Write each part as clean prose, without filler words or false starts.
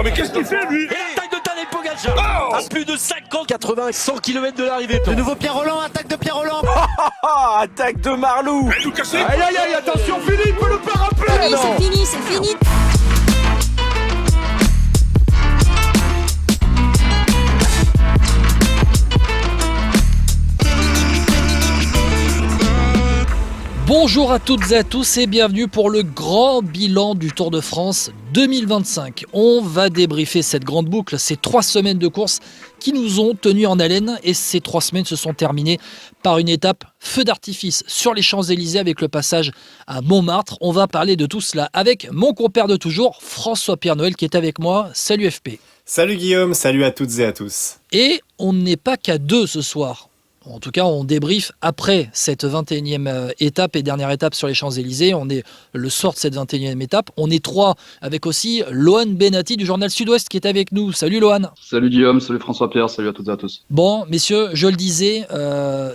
mais qu'est-ce qu'il fait, lui? Et l'attaque de Tadej Pogacar à plus de 50, 80, 100 km de l'arrivée. De nouveau Pierre Rolland, attaque de Pierre Rolland. Attaque de Marlou. Aïe, aïe, aïe, attention, Philippe peut le pas rappeler. C'est fini. Bonjour à toutes et à tous et bienvenue pour le grand bilan du Tour de France 2025. On va débriefer cette grande boucle, ces 3 semaines de course qui nous ont tenus en haleine et ces 3 semaines se sont terminées par une étape feu d'artifice sur les Champs-Élysées avec le passage à Montmartre. On va parler de tout cela avec mon compère de toujours, François-Pierre Noël qui est avec moi. Salut FP. Salut Guillaume, salut à toutes et à tous. Et on n'est pas qu'à 2 ce soir. En tout cas, on débriefe après cette 21e étape et dernière étape sur les Champs-Élysées. On est le soir de cette 21e étape. On est 3 avec aussi Lohan Benati du journal Sud-Ouest qui est avec nous. Salut Lohan. Salut Guillaume, salut François-Pierre, salut à toutes et à tous. Bon, messieurs, je le disais,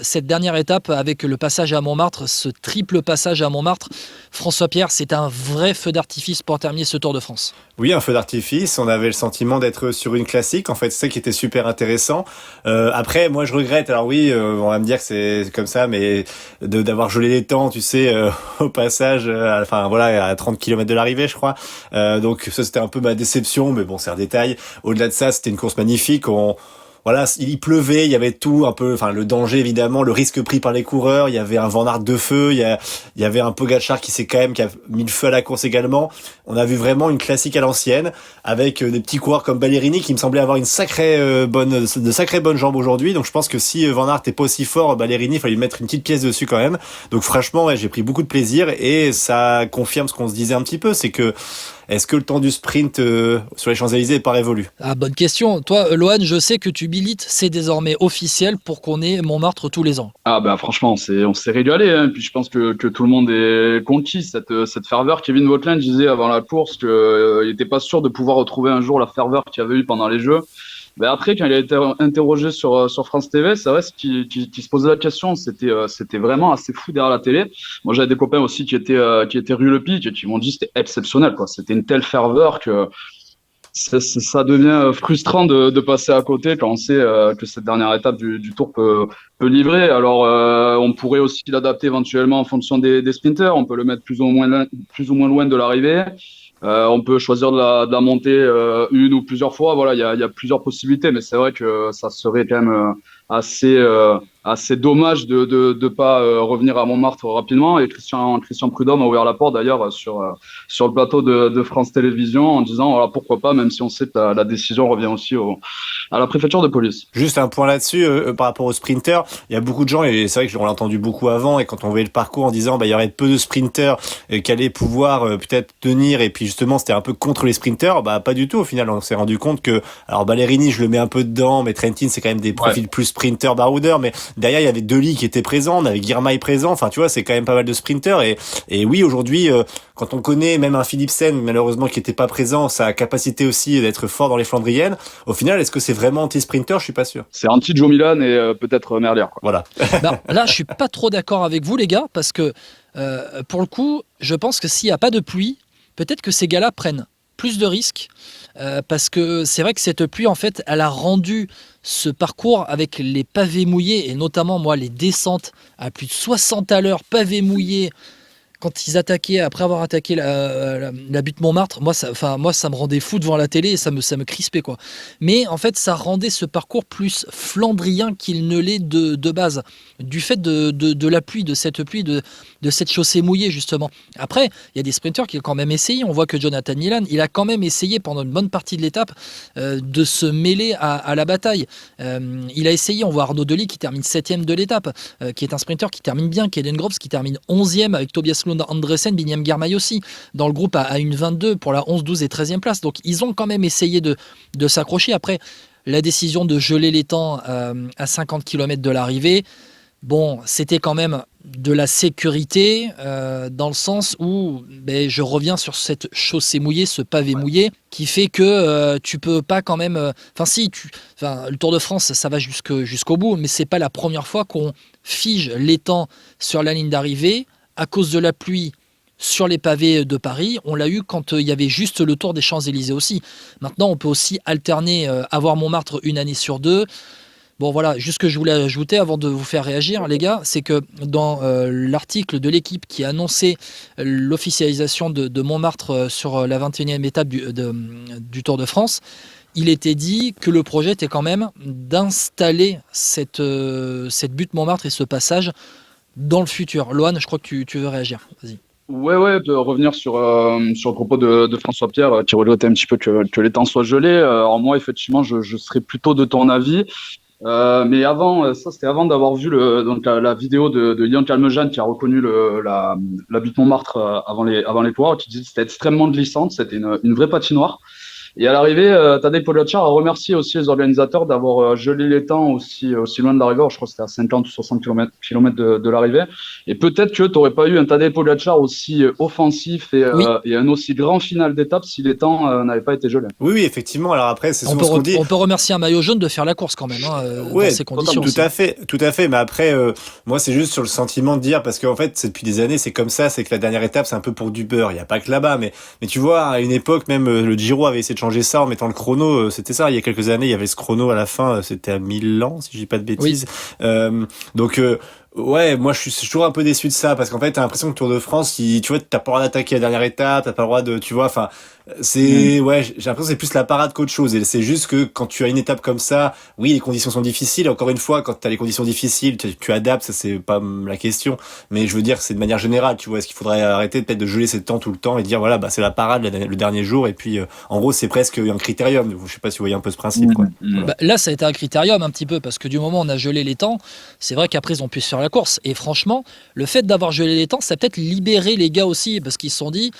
cette dernière étape avec le passage à Montmartre, ce triple passage à Montmartre, François-Pierre, c'est un vrai feu d'artifice pour terminer ce Tour de France. Oui, un feu d'artifice. On avait le sentiment d'être sur une classique. En fait, c'est ça qui était super intéressant. Après, moi, je regrette. Alors oui, on va me dire que c'est comme ça, mais d'avoir gelé les temps, tu sais, au passage, à 30 km de l'arrivée, je crois. Donc ça, c'était un peu ma déception, mais bon, c'est un détail. Au-delà de ça, c'était une course magnifique. Voilà, il pleuvait, il y avait tout un peu, le danger évidemment, le risque pris par les coureurs, il y avait un Van Aert de feu, il y avait un Pogacar qui a mis le feu à la course également. On a vu vraiment une classique à l'ancienne, avec des petits coureurs comme Ballerini qui me semblait avoir une sacrée bonne jambes aujourd'hui. Donc je pense que si Van Aert n'est pas aussi fort, Ballerini, il fallait lui mettre une petite pièce dessus quand même. Donc franchement, ouais, j'ai pris beaucoup de plaisir et ça confirme ce qu'on se disait un petit peu, c'est que est-ce que le temps du sprint sur les Champs-Élysées n'est pas révolu ? Ah, bonne question. Toi, Lohan, je sais que tu milites, c'est désormais officiel pour qu'on ait Montmartre tous les ans. Ah bah franchement, on s'est régalé. Hein. Puis je pense que tout le monde est conquis cette ferveur. Kevin Wautland disait avant la course qu'il n'était pas sûr de pouvoir retrouver un jour la ferveur qu'il y avait eu pendant les Jeux. Ben après, quand il a été interrogé sur France TV, c'est vrai qui se posait la question. C'était vraiment assez fou derrière la télé. Moi, j'avais des copains aussi qui étaient rue Le Pic et qui m'ont dit que c'était exceptionnel, quoi. C'était une telle ferveur que ça devient frustrant de passer à côté quand on sait que cette dernière étape du Tour peut livrer. Alors, on pourrait aussi l'adapter éventuellement en fonction des sprinters. On peut le mettre plus ou moins loin de l'arrivée. On peut choisir de la monter une ou plusieurs fois. Voilà, il y a plusieurs possibilités, mais c'est vrai que ça serait quand même assez dommage de pas revenir à Montmartre rapidement. Et Christian Prudhomme a ouvert la porte d'ailleurs sur le plateau de France Télévisions en disant voilà, pourquoi pas, même si on sait que la décision revient aussi à la préfecture de police. Juste un point là-dessus par rapport aux sprinters, il y a beaucoup de gens et c'est vrai que on l'a entendu beaucoup avant et quand on voyait le parcours en disant il y aurait peu de sprinters qui allaient pouvoir peut-être tenir et puis justement c'était un peu contre les sprinters, pas du tout au final. On s'est rendu compte que alors Ballerini je le mets un peu dedans, mais Trentin c'est quand même des profils plus sprinter baroudeur, mais derrière il y avait Dely qui était présent, on avait Girmay présent, enfin tu vois c'est quand même pas mal de sprinters et oui aujourd'hui quand on connaît même un Philipsen malheureusement qui était pas présent, sa capacité aussi d'être fort dans les Flandriennes, au final est-ce que c'est vraiment anti-sprinter? Je suis pas sûr. C'est anti-Joe Milan et peut-être Merlier, quoi. Voilà. Là je suis pas trop d'accord avec vous les gars parce que pour le coup je pense que s'il n'y a pas de pluie, peut-être que ces gars-là prennent plus de risques parce que c'est vrai que cette pluie en fait elle a rendu ce parcours avec les pavés mouillés et notamment moi les descentes à plus de 60 à l'heure pavés mouillés quand ils attaquaient après avoir attaqué la butte Montmartre, moi ça me rendait fou devant la télé et ça me crispait quoi. Mais en fait ça rendait ce parcours plus flandrien qu'il ne l'est de base du fait de la pluie, de cette pluie, de cette chaussée mouillée justement. Après il y a des sprinteurs qui ont quand même essayé, on voit que Jonathan Milan il a quand même essayé pendant une bonne partie de l'étape de se mêler à la bataille. Il a essayé, on voit Arnaud Dely qui termine 7ème de l'étape, qui est un sprinter qui termine bien, Kellen Groves qui termine 11ème avec Tobias Lund Andresen, Biniam Girmay aussi dans le groupe à une 22 pour la 11, 12 et 13e place. Donc ils ont quand même essayé de s'accrocher. Après la décision de geler les temps à 50 km de l'arrivée, bon, c'était quand même de la sécurité dans le sens où je reviens sur cette chaussée mouillée, ce pavé mouillé qui fait que tu peux pas quand même le Tour de France ça va jusqu'au bout, mais c'est pas la première fois qu'on fige les temps sur la ligne d'arrivée à cause de la pluie sur les pavés de Paris. On l'a eu quand il y avait juste le Tour des Champs-Élysées aussi. Maintenant, on peut aussi alterner, avoir Montmartre une année sur deux. Bon voilà, juste ce que je voulais ajouter avant de vous faire réagir, les gars, c'est que dans l'article de l'équipe qui a annoncé l'officialisation de Montmartre sur la 21e étape du Tour de France, il était dit que le projet était quand même d'installer cette butte Montmartre et ce passage dans le futur. Lohan, je crois que tu veux réagir. Vas-y. Ouais, de revenir sur le propos de François Pierre qui regrettait un petit peu que les temps soient gelés. Alors moi, effectivement, je serais plutôt de ton avis. Mais avant, ça c'était avant d'avoir vu la vidéo de Lilian Calmejane qui a reconnu la butte Montmartre avant les coureurs, qui disait que c'était extrêmement glissante, c'était une vraie patinoire. Et à l'arrivée, Tadej Pogačar a remercié aussi les organisateurs d'avoir gelé les temps aussi loin de l'arrivée. Je crois que c'était à 50 ou 60 km de l'arrivée. Et peut-être que tu n'aurais pas eu un Tadej Pogačar aussi offensif et un aussi grand final d'étape si les temps n'avaient pas été gelés. Oui, effectivement. Alors après, c'est souvent ce qu'on dit. On peut remercier un maillot jaune de faire la course quand même, dans ces conditions. Tout à fait. Mais après, moi, c'est juste sur le sentiment de dire, parce qu'en fait, c'est depuis des années, c'est comme ça, c'est que la dernière étape, c'est un peu pour du beurre. Il n'y a pas que là-bas, mais tu vois, à une époque, même le Giro avait essayé de changer ça en mettant le chrono. C'était ça. Il y a quelques années, il y avait ce chrono à la fin. C'était à Milan, si je dis pas de bêtises. Oui. Ouais, moi je suis toujours un peu déçu de ça parce qu'en fait t'as l'impression que Tour de France, tu vois, t'as pas le droit d'attaquer la dernière étape, t'as pas le droit de, tu vois, enfin j'ai l'impression que c'est plus la parade qu'autre chose et c'est juste que quand tu as une étape comme ça, oui les conditions sont difficiles. Encore une fois, quand t'as les conditions difficiles, tu adaptes, ça c'est pas la question, mais je veux dire c'est de manière générale, tu vois, est-ce qu'il faudrait arrêter peut-être de geler ces temps tout le temps et dire voilà c'est la parade le dernier jour et puis en gros c'est presque un critérium. Je sais pas si vous voyez un peu ce principe quoi. Là ça a été un critérium un petit peu parce que du moment où on a gelé les temps, c'est vrai qu'après ils ont pu se faire la course. Et franchement, le fait d'avoir gelé les temps, ça a peut-être libéré les gars aussi, parce qu'ils se sont dit,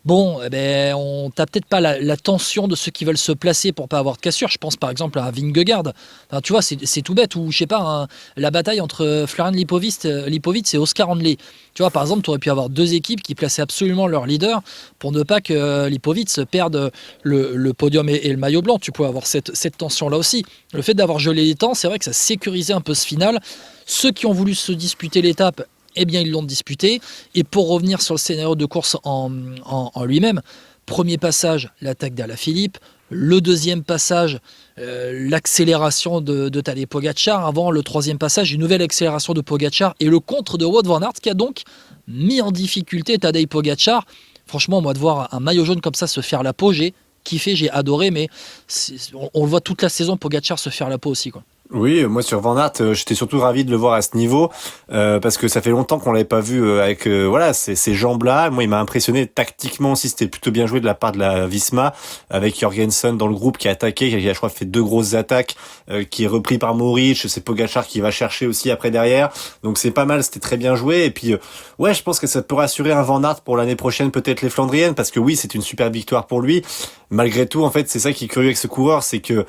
bon, on t'a peut-être pas la tension de ceux qui veulent se placer pour pas avoir de cassure. Je pense par exemple à Vingegaard. Enfin, tu vois, c'est tout bête. Ou je sais pas, la bataille entre Florian Lipovitz et Oscar Handley. Tu vois, par exemple, tu aurais pu avoir deux équipes qui plaçaient absolument leur leader pour ne pas que Lipovitz perde le podium et le maillot blanc. Tu pouvais avoir cette tension-là aussi. Le fait d'avoir gelé les temps, c'est vrai que ça sécurisait un peu ce final. Ceux qui ont voulu se disputer l'étape, eh bien, ils l'ont disputé. Et pour revenir sur le scénario de course en lui-même, premier passage, l'attaque d'Alaphilippe. Le deuxième passage, l'accélération de Tadej Pogačar. Avant le troisième passage, une nouvelle accélération de Pogačar. Et le contre de Wout van Aert qui a donc mis en difficulté Tadej Pogačar. Franchement, moi, de voir un maillot jaune comme ça se faire la peau, j'ai kiffé, j'ai adoré. Mais on le voit toute la saison, Pogačar se faire la peau aussi, quoi. Oui, moi sur Van Aert, j'étais surtout ravi de le voir à ce niveau parce que ça fait longtemps qu'on l'avait pas vu avec ces jambes-là. Moi, il m'a impressionné tactiquement aussi. C'était plutôt bien joué de la part de la Visma avec Jorgensen dans le groupe qui a attaqué, qui a, je crois, fait 2 grosses attaques, qui est repris par Mohoric. C'est Pogačar qui va chercher aussi après derrière. Donc c'est pas mal, c'était très bien joué. Et puis je pense que ça peut rassurer un Van Aert pour l'année prochaine, peut-être les Flandriennes, parce que oui, c'est une super victoire pour lui. Malgré tout, en fait, c'est ça qui est curieux avec ce coureur, c'est que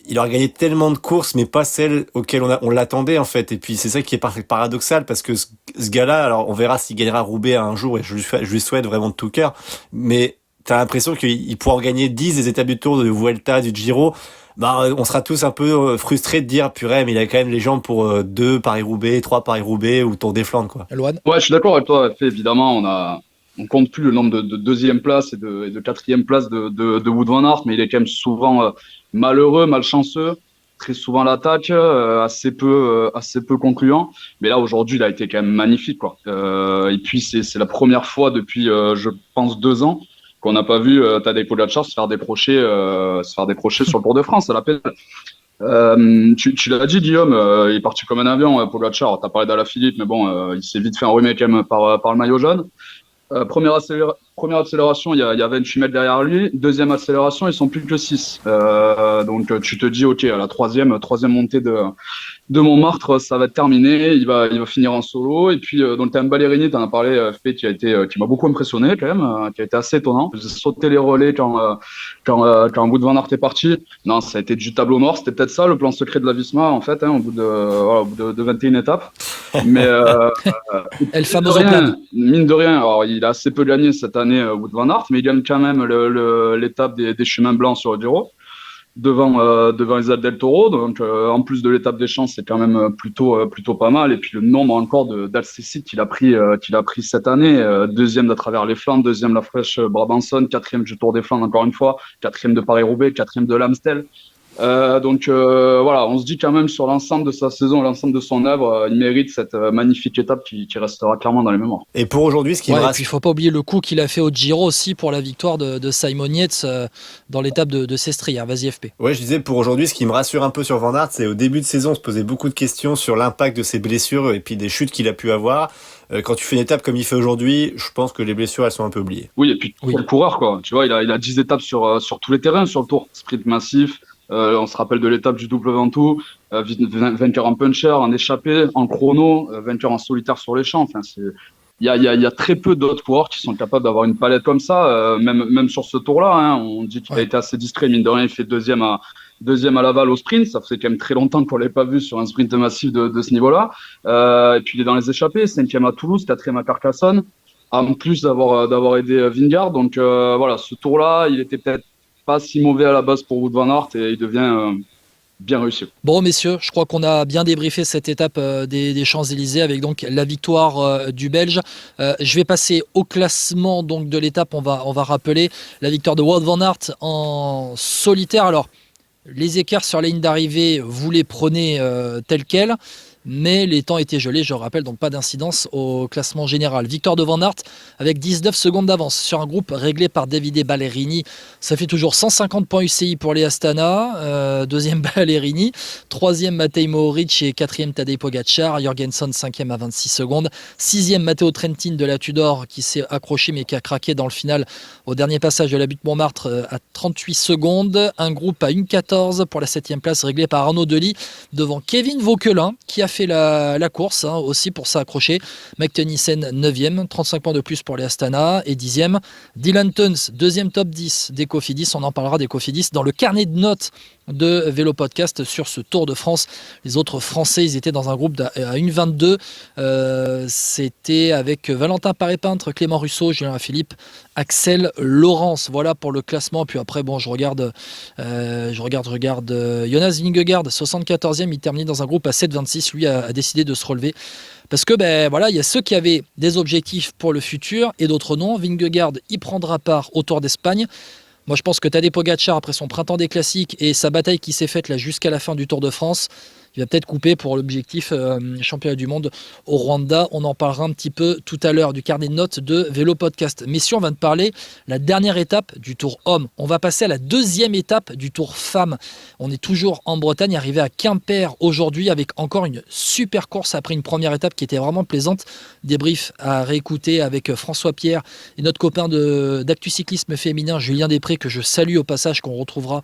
il aurait gagné tellement de courses, mais pas celles auxquelles on l'attendait, en fait. Et puis, c'est ça qui est paradoxal, parce que ce gars-là, alors, on verra s'il gagnera Roubaix un jour, et je lui souhaite vraiment de tout cœur. Mais t'as l'impression qu'il pourra en gagner 10 des étapes du Tour, de Vuelta, du Giro. On sera tous un peu frustrés de dire, purée, mais il a quand même les jambes pour 2 Paris-Roubaix, 3 Paris-Roubaix, ou Tour des Flandres, quoi. Lohan ? Ouais, je suis d'accord avec toi. Évidemment, on compte plus le nombre de deuxième place et de quatrième place de Wout van Aert, mais il est quand même souvent malheureux, malchanceux, très souvent à l'attaque, assez peu concluant. Mais là aujourd'hui, il a été quand même magnifique, quoi. Et puis c'est la première fois depuis, je pense, 2 ans qu'on n'a pas vu Tadej Pogačar se faire décrocher sur le Tour de France à la pédale. Tu l'as dit, Guillaume, il est parti comme un avion, Pogačar. T'as parlé d'Alaphilippe, mais bon, il s'est vite fait enrhumer quand même par le maillot jaune. Première accélération, il y a 28 mètres derrière lui. Deuxième accélération, ils sont plus que 6. Donc tu te dis, ok, à la troisième montée de Montmartre, ça va être terminé. Il va finir en solo. Et puis donc Théo Ballerini, t'en as parlé, fait qui m'a beaucoup impressionné quand même, qui a été assez étonnant. J'ai sauté les relais quand Wout van Aert est parti. Non, ça a été du tableau mort. C'était peut-être ça le plan secret de la Visma en fait, au bout de 21 étapes. Mais mine de rien, alors il a assez peu gagné cette année Wout van Aert, mais il gagne quand même l'étape des chemins blancs sur le Giro. devant Isabel del Toro. Donc, en plus de l'étape des champs, c'est quand même plutôt pas mal. Et puis, le nombre encore d'Alcécid qu'il a pris cette année. Deuxième de travers les Flandres, deuxième la Flèche Brabançonne, quatrième du Tour des Flandres, encore une fois, quatrième de Paris-Roubaix, quatrième de l'Amstel. Donc voilà, on se dit quand même sur l'ensemble de sa saison, l'ensemble de son œuvre, il mérite cette magnifique étape qui restera clairement dans les mémoires. Et pour aujourd'hui, ce qui me Et rassure. puis il faut pas oublier le coup qu'il a fait au Giro aussi pour la victoire de Simon Yates dans l'étape de Sestri. Vas-y FP. Ouais, je disais pour aujourd'hui, ce qui me rassure un peu sur Van Aert, c'est au début de saison, on se posait beaucoup de questions sur l'impact de ses blessures et puis des chutes qu'il a pu avoir. Quand tu fais une étape comme il fait aujourd'hui, je pense que les blessures, elles sont un peu oubliées. Oui, et puis le coureur, quoi. Tu vois, il a 10 étapes sur tous les terrains sur le Tour. Sprint massif. On se rappelle de l'étape du double Ventoux, vainqueur en puncher, en échappé, en chrono, vainqueur en solitaire sur les champs. Enfin, il y a très peu d'autres coureurs qui sont capables d'avoir une palette comme ça, même sur ce tour-là. Hein, on dit qu'il a été assez discret, mine de rien, il fait deuxième à Laval au sprint. Ça fait quand même très longtemps qu'on ne l'avait pas vu sur un sprint massif de ce niveau-là. Et puis il est dans les échappées, 5e à Toulouse, 4e à Carcassonne, en plus d'avoir aidé Vingegaard. Donc voilà, ce tour-là, il était peut-être pas si mauvais à la base pour Wout van Aert et il devient bien réussi. Bon messieurs, je crois qu'on a bien débriefé cette étape des Champs-Élysées avec donc la victoire du Belge. Je vais passer au classement donc de l'étape. On va rappeler la victoire de Wout van Aert en solitaire. Alors les écarts sur la ligne d'arrivée, vous les prenez tels quels. Mais les temps étaient gelés, je rappelle, donc pas d'incidence au classement général. Victoire de Van Aert avec 19 secondes d'avance sur un groupe réglé par Davide Ballerini. Ça fait toujours 150 points UCI pour les Astana. Deuxième Ballerini, troisième Matej Mohoric et quatrième Tadej Pogacar. Jorgensen cinquième à 26 secondes. Sixième Matteo Trentin de la Tudor qui s'est accroché mais qui a craqué dans le final au dernier passage de la butte Montmartre à 38 secondes. Un groupe à 1,14 pour la 7e place réglé par Arnaud Delis devant Kevin Vauquelin qui a fait la course aussi pour s'accrocher. Mike Tennyson 9e, 35 points de plus pour les Astana et 10e. Dylan Teuns, deuxième top 10 des Cofidis. On en parlera des Cofidis dans le carnet de notes de Vélo Podcast sur ce Tour de France. Les autres Français, ils étaient dans un groupe à 1,22. C'était avec Valentin Paré-Peintre, Clément Russo, Julien Philippe, Axel Laurence. Voilà pour le classement. Puis après, bon, je regarde Jonas Vingegaard, 74e. Il termine dans un groupe à 7,26. Lui a décidé de se relever. Parce que il y a ceux qui avaient des objectifs pour le futur et d'autres non. Vingegaard, il prendra part au Tour d'Espagne. Moi, je pense que Tadej Pogacar, après son printemps des classiques et sa bataille qui s'est faite là jusqu'à la fin du Tour de France, il va peut-être couper pour l'objectif championnat du monde au Rwanda. On en parlera un petit peu tout à l'heure du carnet de notes de Vélo Podcast. Messieurs, on va te parler la dernière étape du Tour Homme. On va passer à la deuxième étape du Tour Femmes. On est toujours en Bretagne, arrivé à Quimper aujourd'hui avec encore une super course après une première étape qui était vraiment plaisante. Débrief à réécouter avec François Pierre et notre copain d'Actu Cyclisme Féminin, Julien Després, que je salue au passage, qu'on retrouvera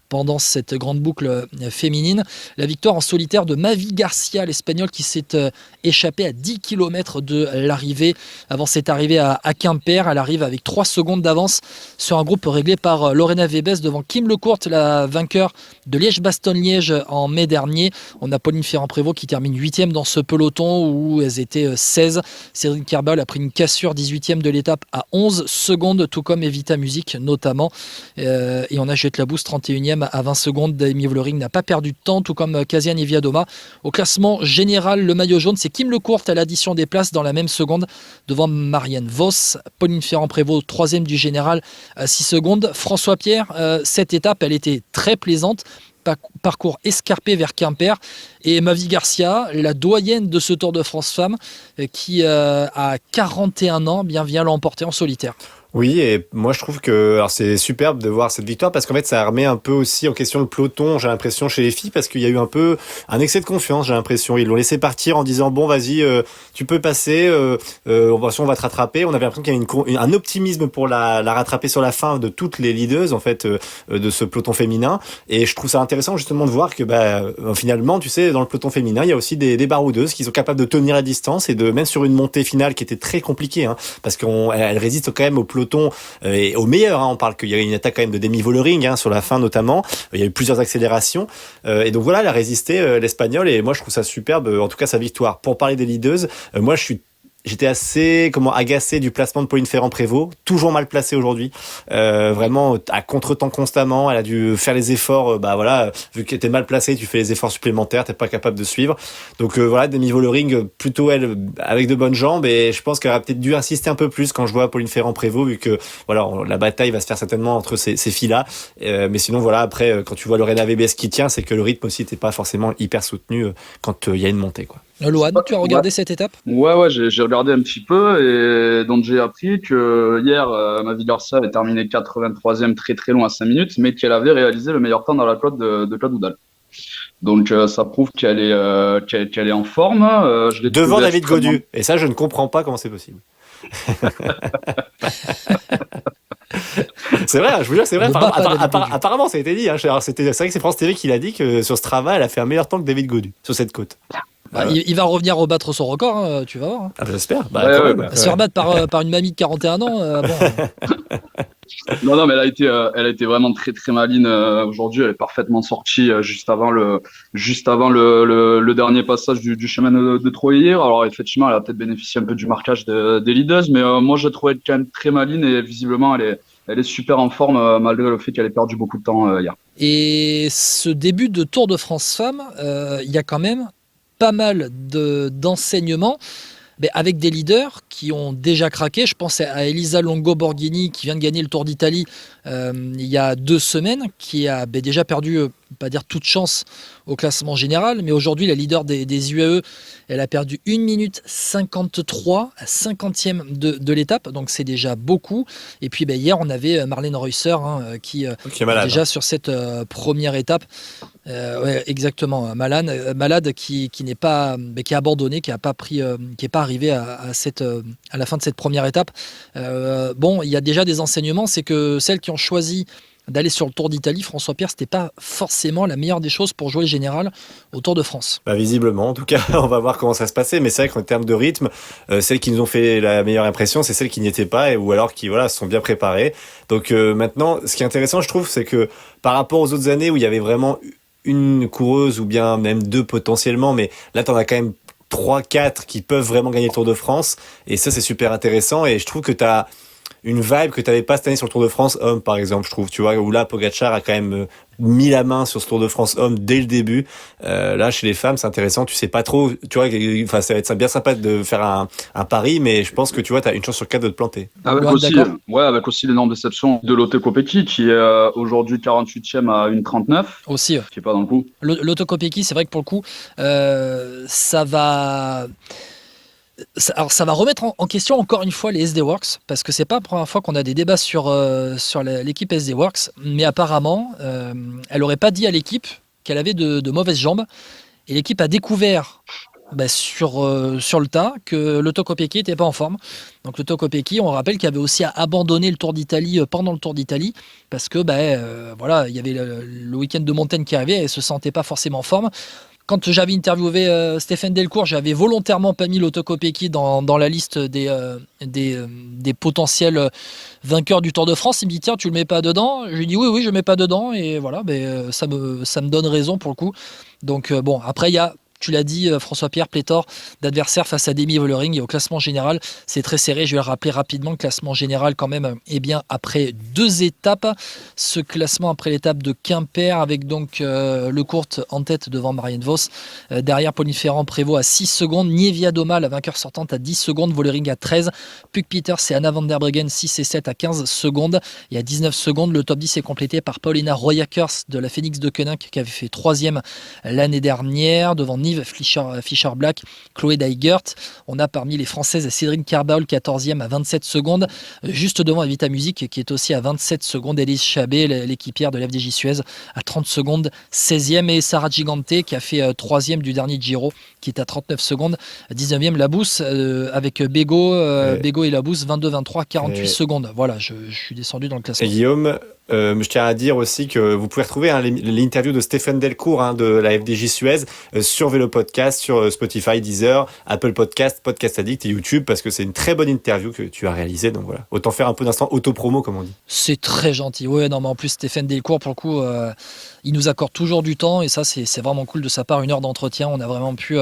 pendant cette grande boucle féminine. La victoire en solitaire de Mavi Garcia, l'Espagnol qui s'est échappé à 10 km de l'arrivée. Avant cette arrivée à Quimper, elle arrive avec 3 secondes d'avance sur un groupe réglé par Lorena Wiebes devant Kim Lecourt, la vainqueur de Liège-Bastogne-Liège en mai dernier. On a Pauline Ferrand-Prévot qui termine 8e dans ce peloton où elles étaient 16. Cédric Kerbal a pris une cassure, 18e de l'étape à 11 secondes, tout comme Evita Music notamment. Et on a Juliette Labous, 31e à 20 secondes. Demi Vollering n'a pas perdu de temps, tout comme Kasian Eviadoma. Au classement général, le maillot jaune, c'est Kim Lecourt à l'addition des places dans la même seconde devant Marianne Vos. Pauline Ferrand-Prévot, 3e du général à 6 secondes. François Pierre, cette étape, elle était très plaisante. Parcours escarpé vers Quimper. Et Mavi Garcia, la doyenne de ce Tour de France Femmes, qui a 41 ans, vient l'emporter en solitaire. Oui, et moi je trouve que c'est superbe de voir cette victoire parce qu'en fait ça remet un peu aussi en question le peloton, j'ai l'impression, chez les filles, parce qu'il y a eu un peu un excès de confiance, j'ai l'impression. Ils l'ont laissé partir en disant bon vas-y, tu peux passer, on va te rattraper. On avait l'impression qu'il y avait un optimisme pour la rattraper sur la fin de toutes les leaders en fait de ce peloton féminin. Et je trouve ça intéressant justement de voir que finalement, tu sais, dans le peloton féminin, il y a aussi des baroudeuses qui sont capables de tenir la distance et de même sur une montée finale qui était très compliquée, parce qu'elle résiste quand même au peloton et au meilleur. On parle qu'il y a eu une attaque quand même de Demi Vollering sur la fin notamment. Il y a eu plusieurs accélérations et donc voilà, elle a résisté l'Espagnol et moi je trouve ça superbe. En tout cas sa victoire. Pour parler des leaders, moi je suis j'étais assez agacé du placement de Pauline Ferrand-Prévot, toujours mal placée aujourd'hui, vraiment à contre-temps constamment. Elle a dû faire les efforts, vu qu'elle était mal placée, tu fais les efforts supplémentaires, t'es pas capable de suivre. Donc Demi Vollering, plutôt elle avec de bonnes jambes, et je pense qu'elle aurait peut-être dû insister un peu plus quand je vois Pauline Ferrand-Prévôt, vu que la bataille va se faire certainement entre ces filles-là. Mais sinon après quand tu vois Lorena Wiebes qui tient, c'est que le rythme aussi n'était pas forcément hyper soutenu quand il y a une montée, quoi. Lohan, tu as regardé cette étape ? Ouais, j'ai regardé un petit peu et donc j'ai appris que hier, Mavi Garcia avait terminé 83e très très long à 5 minutes, mais qu'elle avait réalisé le meilleur temps dans la côte de Claude Oudal. Donc ça prouve qu'elle est en forme. Devant David Gaudu. Et ça, je ne comprends pas comment c'est possible. C'est vrai, je vous jure, c'est vrai. Apparemment, ça a été dit. C'est vrai que c'est France TV qui l'a dit que sur Strava, elle a fait un meilleur temps que David Gaudu sur cette côte. Il va revenir rebattre son record, hein, tu vas voir. Hein. Ah, j'espère. Se faire battre par une mamie de 41 ans. Non, mais elle a été vraiment très très maline aujourd'hui. Elle est parfaitement sortie juste avant le dernier passage du chemin de Troyes hier. Alors effectivement, elle a peut-être bénéficié un peu du marquage des leaders, mais moi je la trouvais quand même très maline et visiblement elle est super en forme malgré le fait qu'elle ait perdu beaucoup de temps hier. Et ce début de Tour de France Femmes, il y a quand même pas mal d'enseignements. Mais avec des leaders qui ont déjà craqué. Je pense à Elisa Longo Borghini qui vient de gagner le Tour d'Italie il y a 2 semaines, qui a déjà perdu, pas dire toute chance au classement général, mais aujourd'hui la leader des UAE, elle a perdu 1 minute 53 à 50e de l'étape, donc c'est déjà beaucoup. Et puis hier on avait Marlène Reusser qui est malade, déjà sur cette première étape. Ouais, exactement, malade qui n'est pas, qui a abandonné, qui n'est pas arrivé à la fin de cette première étape. Il y a déjà des enseignements, c'est que celles qui ont choisi d'aller sur le Tour d'Italie, François Pierre, c'était pas forcément la meilleure des choses pour jouer le général au Tour de France. Visiblement, en tout cas, on va voir comment ça se passait, mais c'est vrai qu'en termes de rythme, celles qui nous ont fait la meilleure impression, c'est celles qui n'y étaient pas, ou alors qui se sont bien préparées. Donc maintenant, ce qui est intéressant, je trouve, c'est que par rapport aux autres années où il y avait vraiment une coureuse ou bien même 2 potentiellement, mais là t'en as quand même 3-4 qui peuvent vraiment gagner le Tour de France, et ça c'est super intéressant. Et je trouve que t'as une vibe que t'avais pas cette année sur le Tour de France homme, par exemple, je trouve, tu vois, où là Pogačar a quand même mis la main sur ce Tour de France homme dès le début. Là chez les femmes c'est intéressant, tu sais pas trop, tu vois, ça va être bien sympa de faire un pari, mais je pense que tu vois t'as une chance sur 4 de te planter. Avec aussi l'énorme déception de Lotte Kopecky qui est aujourd'hui 48e à 1,39 aussi, qui est pas dans le coup. Lotte Kopecky, c'est vrai que pour le coup ça va remettre en question encore une fois les SD Works, parce que c'est pas la première fois qu'on a des débats sur l'équipe SD Works, mais apparemment elle aurait pas dit à l'équipe qu'elle avait de mauvaises jambes, et l'équipe a découvert sur le tas que Lotte Kopecky n'était pas en forme. Donc Lotte Kopecky, on rappelle qu'il avait aussi abandonné le Tour d'Italie pendant le Tour d'Italie, parce que il y avait le week-end de montagne qui arrivait et elle se sentait pas forcément en forme. Quand j'avais interviewé Stéphane Delcourt, j'avais volontairement pas mis Lotte Kopecky dans la liste des potentiels vainqueurs du Tour de France. Il me dit tiens, tu le mets pas dedans? Je lui dis oui, je mets pas dedans, et voilà, ça me donne raison pour le coup. Donc après il y a, tu l'as dit François-Pierre, pléthore d'adversaires face à Demi Vollering, et au classement général c'est très serré. Je vais le rappeler rapidement, le classement général quand même, après 2 étapes, ce classement après l'étape de Quimper, avec donc Le Courte en tête devant Marianne Vos, derrière Pauline Ferrand-Prévot à 6 secondes, Nievia Doma la vainqueur sortante à 10 secondes, Vollering à 13, Puck Peters et Anna van der Breggen 6 et 7 à 15 secondes, et à 19 secondes le top 10 est complété par Paulina Royackers de la Phoenix de Koenig qui avait fait 3e l'année dernière, devant Nive Fischer-Black, Chloé Daigert. On a parmi les Françaises Cédric Carbaol 14e à 27 secondes, juste devant Evita Music qui est aussi à 27 secondes, Élise Chabé, l'équipière de l'FDJ Suez, à 30 secondes 16e, et Sarah Gigante qui a fait 3e du dernier Giro qui est à 39 secondes 19e. Labousse avec Bego et Labousse 22, 23, 48 secondes. Voilà, je suis descendu dans le classement. Et Guillaume, je tiens à dire aussi que vous pouvez retrouver l'interview de Stéphane Delcourt de la FDJ Suez sur Vélo Podcast, sur Spotify, Deezer, Apple Podcast, Podcast Addict et YouTube, parce que c'est une très bonne interview que tu as réalisée. Donc voilà, autant faire un peu d'instant auto-promo comme on dit. C'est très gentil. Ouais, non, mais en plus Stéphane Delcourt, pour le coup, il nous accorde toujours du temps, et ça c'est vraiment cool de sa part. 1 heure d'entretien, on a vraiment pu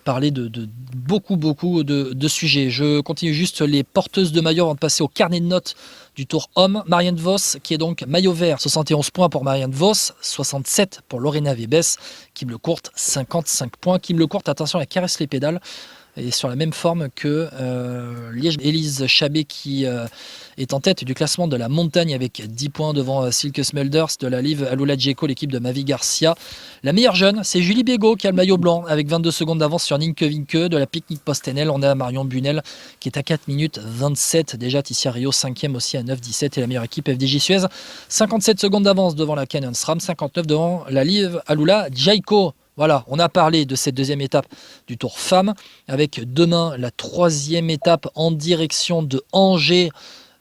parler de beaucoup de sujets. Je continue juste les porteuses de maillot avant de passer au carnet de notes du tour homme. Marianne Vos, qui est donc maillot vert, 71 points pour Marianne Vos, 67 pour Lorena Wiebes. Kim Lecourt, 55 points. Kim Lecourt, attention, elle caresse les pédales. Et sur la même forme que Liège. Élise Chabet qui est en tête du classement de la montagne avec 10 points devant Silke Smulders de la Live Alula Djeko, l'équipe de Mavi Garcia. La meilleure jeune, c'est Julie Bégaud qui a le maillot blanc avec 22 secondes d'avance sur Nienke Vinke de la Picnic Postenel. On a Marion Bunel qui est à 4 minutes 27. Déjà Tissia Rio 5e aussi à 9,17 et la meilleure équipe FDJ Suez. 57 secondes d'avance devant la Canyon SRAM, 59 devant la Live Alula Djeko. Voilà, on a parlé de cette deuxième étape du Tour Femmes, avec demain la troisième étape en direction de Angers.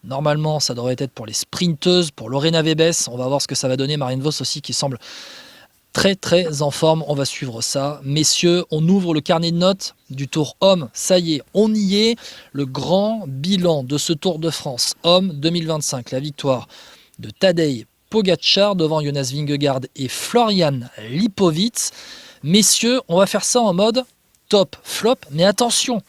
Normalement, ça devrait être pour les sprinteuses, pour Lorena Wiebes. On va voir ce que ça va donner. Marianne Vos aussi qui semble très en forme. On va suivre ça. Messieurs, on ouvre le carnet de notes du Tour Homme. Ça y est, on y est. Le grand bilan de ce Tour de France Homme 2025. La victoire de Tadej Pogačar devant Jonas Vingegaard et Florian Lipowitz. Messieurs, on va faire ça en mode top, flop, mais attention,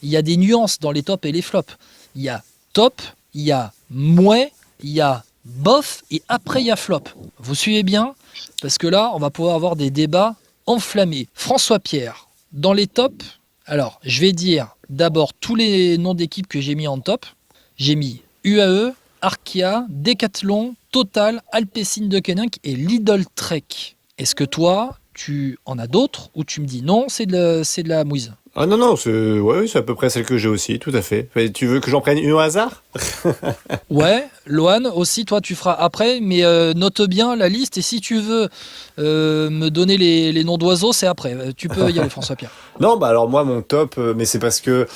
il y a des nuances dans les tops et les flops. Il y a top, il y a mouais, il y a bof, et après il y a flop. Vous suivez bien? Parce que là, on va pouvoir avoir des débats enflammés. François Pierre, dans les tops, alors je vais dire d'abord tous les noms d'équipes que j'ai mis en top. J'ai mis UAE, Arkea, Decathlon, Total, Alpecin Deceuninck et Lidl Trek. Est-ce que toi, tu en as d'autres ou tu me dis non, c'est de la mouise? Ah non, c'est à peu près celle que j'ai aussi, tout à fait. Tu veux que j'en prenne une au hasard? Ouais, Lohan aussi, toi tu feras après, mais note bien la liste et si tu veux me donner les noms d'oiseaux, c'est après. Tu peux y aller, François-Pierre. Non, bah alors moi mon top, mais c'est parce que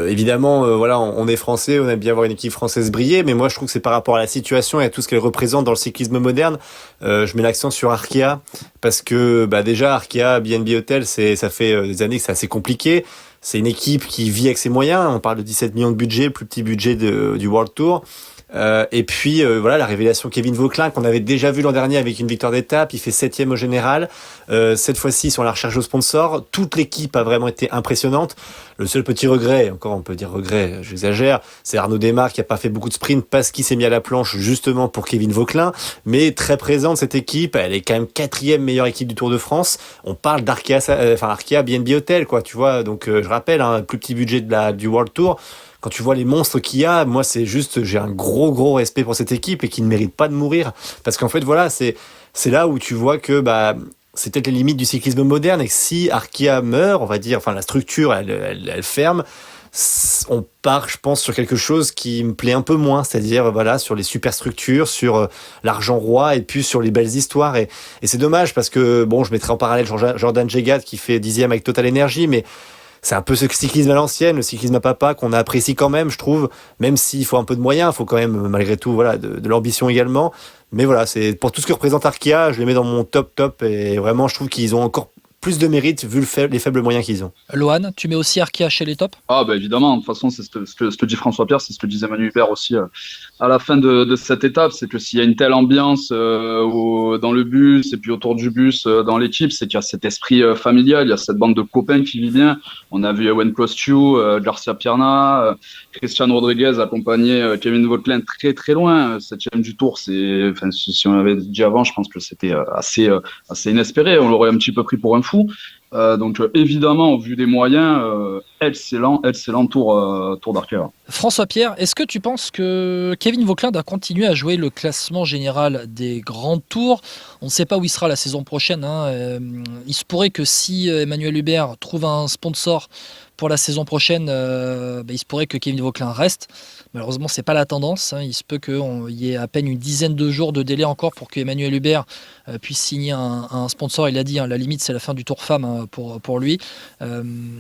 évidemment, voilà, on est français, on aime bien voir une équipe française briller, mais moi je trouve que c'est par rapport à la situation et à tout ce qu'elle représente dans le cyclisme moderne. Je mets l'accent sur Arkea parce que bah déjà Arkea, BNB Hotel, ça fait des années que c'est assez compliqué. C'est une équipe qui vit avec ses moyens. On parle de 17 millions de budget, plus petit budget du World Tour. Et puis voilà la révélation Kevin Vauquelin qu'on avait déjà vu l'an dernier avec une victoire d'étape. Il fait 7e au général. Cette fois-ci sur la recherche de sponsors, toute l'équipe a vraiment été impressionnante. Le seul petit regret, encore on peut dire regret, j'exagère, c'est Arnaud Démare qui a pas fait beaucoup de sprint parce qu'il s'est mis à la planche justement pour Kevin Vauquelin, mais très présente cette équipe. Elle est quand même 4e meilleure équipe du Tour de France. On parle d'Arkea, Arkea BNB Hotel quoi, tu vois. Donc je rappelle, plus petit budget du World Tour. Quand tu vois les monstres qu'il y a, moi c'est juste, j'ai un gros respect pour cette équipe et qui ne mérite pas de mourir. Parce qu'en fait voilà, c'est là où tu vois que c'est peut-être les limites du cyclisme moderne et que si Arkea meurt, on va dire, enfin la structure elle ferme, on part je pense sur quelque chose qui me plaît un peu moins, c'est-à-dire voilà sur les superstructures, sur l'argent roi et puis sur les belles histoires et c'est dommage parce que bon je mettrais en parallèle Jordan Jegat qui fait 10e avec Total Energy, mais c'est un peu ce cyclisme à l'ancienne, le cyclisme à papa qu'on apprécie quand même, je trouve, même s'il faut un peu de moyens, il faut quand même, malgré tout, voilà, de l'ambition également. Mais voilà, c'est pour tout ce que représente Arkea, je les mets dans mon top, et vraiment, je trouve qu'ils ont encore plus de mérite vu les faibles moyens qu'ils ont. Lohan, tu mets aussi Arkea chez les tops? Ah bah évidemment, de toute façon, c'est ce que dit François-Pierre, c'est ce que disait Manu Hubert aussi à la fin de cette étape, c'est que s'il y a une telle ambiance dans le bus et puis autour du bus dans l'équipe, c'est qu'il y a cet esprit familial, il y a cette bande de copains qui vit bien. On a vu Ewen Kostju, Garcia Pierna, Christian Rodriguez accompagné Kevin Vauquelin très loin, 7e du Tour. Si on l'avait dit avant, je pense que c'était assez inespéré, on l'aurait un petit peu pris pour un fou. Donc évidemment, au vu des moyens, excellent tour d'Arkea. François-Pierre, est-ce que tu penses que Kevin Vauquelin doit continuer à jouer le classement général des grands tours? On ne sait pas où il sera la saison prochaine. Il se pourrait que si Emmanuel Hubert trouve un sponsor pour la saison prochaine, il se pourrait que Kevin Vauquelin reste. Malheureusement, c'est pas la tendance. Il se peut qu'il y ait à peine une dizaine de jours de délai encore pour que Emmanuel Hubert puisse signer un sponsor. Il a dit, la limite, c'est la fin du Tour Femmes pour lui.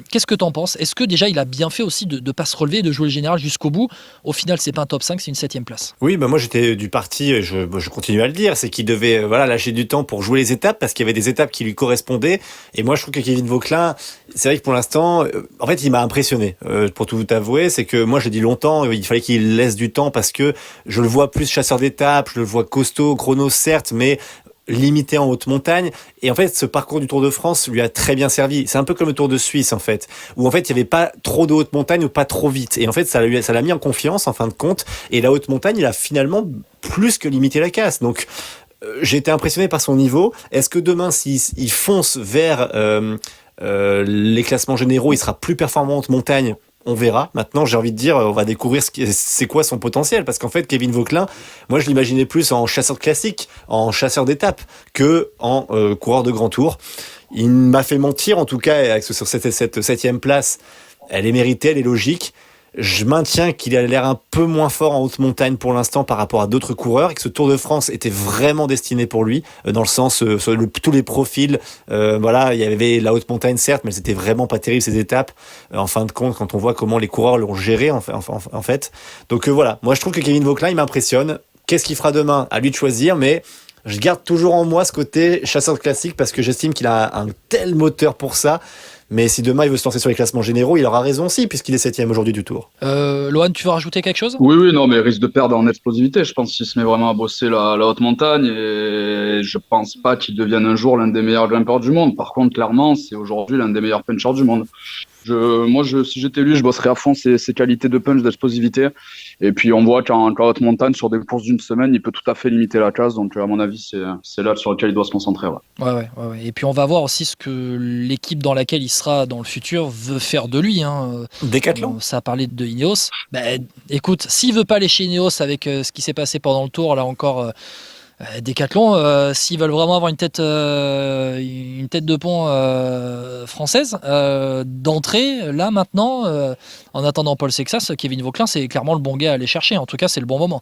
Qu'est-ce que tu en penses? Est-ce que déjà, il a bien fait aussi de ne pas se relever et de jouer le général jusqu'au bout? Au final, c'est pas un top 5, c'est une 7e place. Oui, moi j'étais du parti, je continue à le dire, c'est qu'il devait lâcher du temps pour jouer les étapes parce qu'il y avait des étapes qui lui correspondaient. Et moi, je trouve que Kevin Vauquelin, c'est vrai que pour l'instant, en fait, il m'a impressionné. Pour tout avouer, c'est que moi, j'ai dit longtemps, il fallait qu'il laisse du temps parce que je le vois plus chasseur d'étapes, je le vois costaud, chrono certes, mais limité en haute montagne. Et en fait, ce parcours du Tour de France lui a très bien servi. C'est un peu comme le Tour de Suisse, en fait, où en fait, il n'y avait pas trop de haute montagne ou pas trop vite. Et en fait, ça l'a mis en confiance, en fin de compte. Et la haute montagne, il a finalement plus que limité la casse. Donc, j'ai été impressionné par son niveau. Est-ce que demain, s'il fonce vers les classements généraux, il sera plus performant en haute montagne? On verra. Maintenant, j'ai envie de dire, on va découvrir c'est quoi son potentiel. Parce qu'en fait, Kevin Vauquelin, moi, je l'imaginais plus en chasseur de classique, en chasseur d'étapes, que en coureur de grand tour. Il m'a fait mentir, en tout cas, avec sur cette 7e place. Elle est méritée, elle est logique. Je maintiens qu'il a l'air un peu moins fort en haute montagne pour l'instant par rapport à d'autres coureurs et que ce Tour de France était vraiment destiné pour lui, dans le sens, sur tous les profils, voilà, il y avait la haute montagne certes, mais c'était vraiment pas terrible ces étapes, en fin de compte, quand on voit comment les coureurs l'ont géré en fait. Donc voilà, moi je trouve que Kevin Vauquelin, il m'impressionne. Qu'est-ce qu'il fera demain? À lui de choisir, mais je garde toujours en moi ce côté chasseur de classique parce que j'estime qu'il a un tel moteur pour ça. Mais si demain il veut se lancer sur les classements généraux, il aura raison aussi, puisqu'il est 7e aujourd'hui du Tour. Lohan, tu veux rajouter quelque chose? Oui, non, mais il risque de perdre en explosivité. Je pense qu'il se met vraiment à bosser la haute montagne et je pense pas qu'il devienne un jour l'un des meilleurs grimpeurs du monde. Par contre, clairement, c'est aujourd'hui l'un des meilleurs punchers du monde. Si j'étais lui, je bosserais à fond ses qualités de punch, d'explosivité. Et puis, on voit qu'en haute montagne, sur des courses d'une semaine, il peut tout à fait limiter la casse. Donc, à mon avis, c'est là sur lequel il doit se concentrer. Ouais. Et puis, on va voir aussi ce que l'équipe dans laquelle il sera dans le futur veut faire de lui. Décathlon. Ça a parlé de Ineos. Écoute, s'il veut pas aller chez Ineos avec ce qui s'est passé pendant le Tour, là encore... Décathlon, s'ils veulent vraiment avoir une tête de pont française d'entrée, là maintenant, en attendant Paul Sexas, Kevin Vauquelin, c'est clairement le bon gars à aller chercher. En tout cas, c'est le bon moment.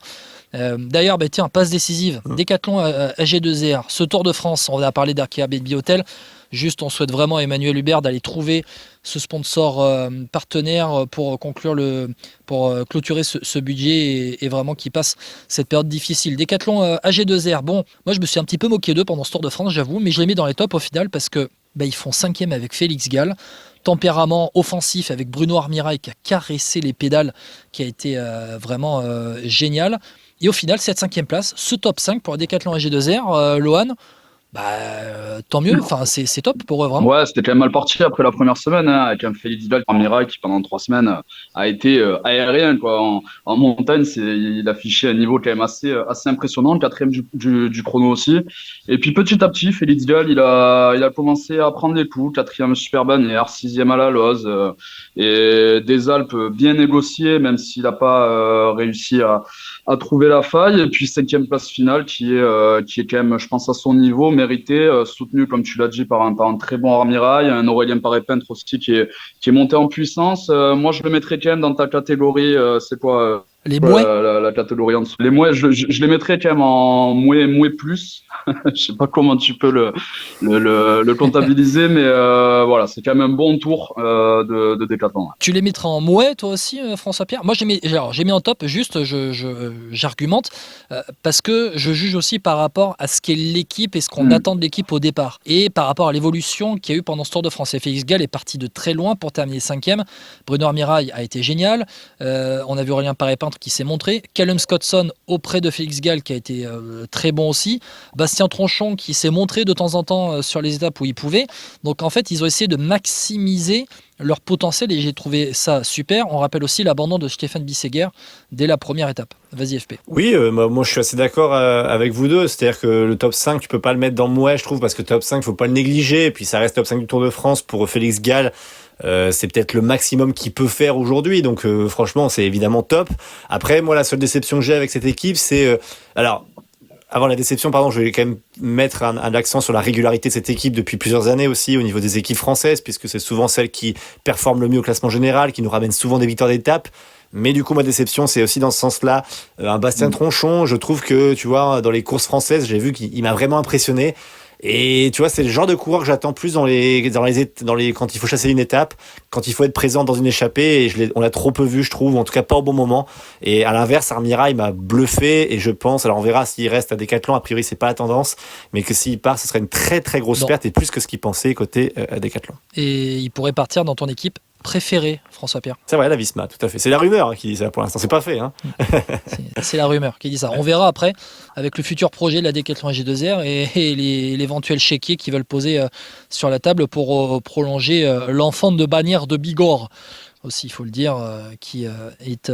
D'ailleurs, tiens, passe décisive. Décathlon AG2R, ce Tour de France, on a parlé d'Arkea Baby Hotel. Juste, on souhaite vraiment à Emmanuel Hubert d'aller trouver ce sponsor partenaire pour clôturer ce budget et vraiment qu'il passe cette période difficile. Décathlon AG2R, bon, moi je me suis un petit peu moqué d'eux pendant ce Tour de France, j'avoue, mais je les mets dans les tops au final parce que ils font 5e avec Félix Gall. Tempérament offensif avec Bruno Armirail qui a caressé les pédales, qui a été vraiment génial. Et au final, cette 5e place, ce top 5 pour Décathlon AG2R, Lohan, tant mieux, enfin c'est top pour eux vraiment. Ouais, c'était quand même mal parti après la première semaine, avec un Félix Gall Armirail qui pendant 3 semaines a été aérien quoi. En montagne, il affichait un niveau quand même assez impressionnant, le 4e du chrono aussi. Et puis petit à petit, Félix Gall, il a commencé à prendre les coups, 4e super bannière, 6e à la Loze, et des Alpes bien négociées, même s'il n'a pas réussi à trouver la faille. Et puis 5e place finale qui est quand même, je pense, à son niveau, mérité, soutenu, comme tu l'as dit, par un très bon Armirail, un Aurélien Paré-Peintre aussi qui est monté en puissance. Moi, je le mettrais quand même dans ta catégorie, c'est quoi les mouets, la catégorie en dessous. Les mouets, je les mettrais quand même en mouais plus. Je sais pas comment tu peux le comptabiliser, mais voilà, c'est quand même un bon tour de Décathlon. Tu les mettras en mouais, toi aussi, François-Pierre? Moi, j'ai mis en top, juste, j'argumente, parce que je juge aussi par rapport à ce qu'est l'équipe et ce qu'on attend de l'équipe au départ. Et par rapport à l'évolution qu'il y a eu pendant ce Tour de France. Et Félix Gall est parti de très loin pour terminer 5e. Bruno Armirail a été génial. On a vu Aurélien Paré-Peintre qui s'est montré. Callum Scottson auprès de Félix Gall qui a été très bon aussi. Bastien Tronchon qui s'est montré de temps en temps sur les étapes où il pouvait. Donc en fait, ils ont essayé de maximiser leur potentiel et j'ai trouvé ça super. On rappelle aussi l'abandon de Stéphane Bisseguer dès la première étape. Vas-y FP. Oui, moi je suis assez d'accord avec vous deux. C'est-à-dire que le top 5, tu peux pas le mettre dans le mouet, je trouve, parce que top 5, faut pas le négliger. Et puis ça reste top 5 du Tour de France pour Félix Gall. C'est peut-être le maximum qu'il peut faire aujourd'hui, donc franchement c'est évidemment top. Après moi la seule déception que j'ai avec cette équipe c'est avant la déception, je vais quand même mettre un accent sur la régularité de cette équipe depuis plusieurs années aussi au niveau des équipes françaises, puisque c'est souvent celle qui performe le mieux au classement général, qui nous ramène souvent des victoires d'étape. Mais du coup, ma déception, c'est aussi dans ce sens-là un Bastien Tronchon. Je trouve que, tu vois, dans les courses françaises, j'ai vu qu'il m'a vraiment impressionné. Et tu vois, c'est le genre de coureur que j'attends plus quand il faut chasser une étape, quand il faut être présent dans une échappée. Et on l'a trop peu vu, je trouve, en tout cas pas au bon moment. Et à l'inverse, Armirail m'a bluffé. Et je pense, alors on verra s'il reste à Décathlon. A priori, c'est pas la tendance, mais que s'il part, ce serait une très très grosse perte et plus que ce qu'il pensait côté Décathlon. Et il pourrait partir dans ton équipe préféré, François-Pierre. C'est vrai, la Visma, tout à fait. C'est la rumeur qui dit ça pour l'instant, c'est pas fait. Hein. C'est la rumeur qui dit ça. On verra après avec le futur projet de la Decathlon G2R et l'éventuel chéquier qu'ils veulent poser sur la table pour prolonger l'enfant de bannière de Bigorre. Aussi, il faut le dire, qui est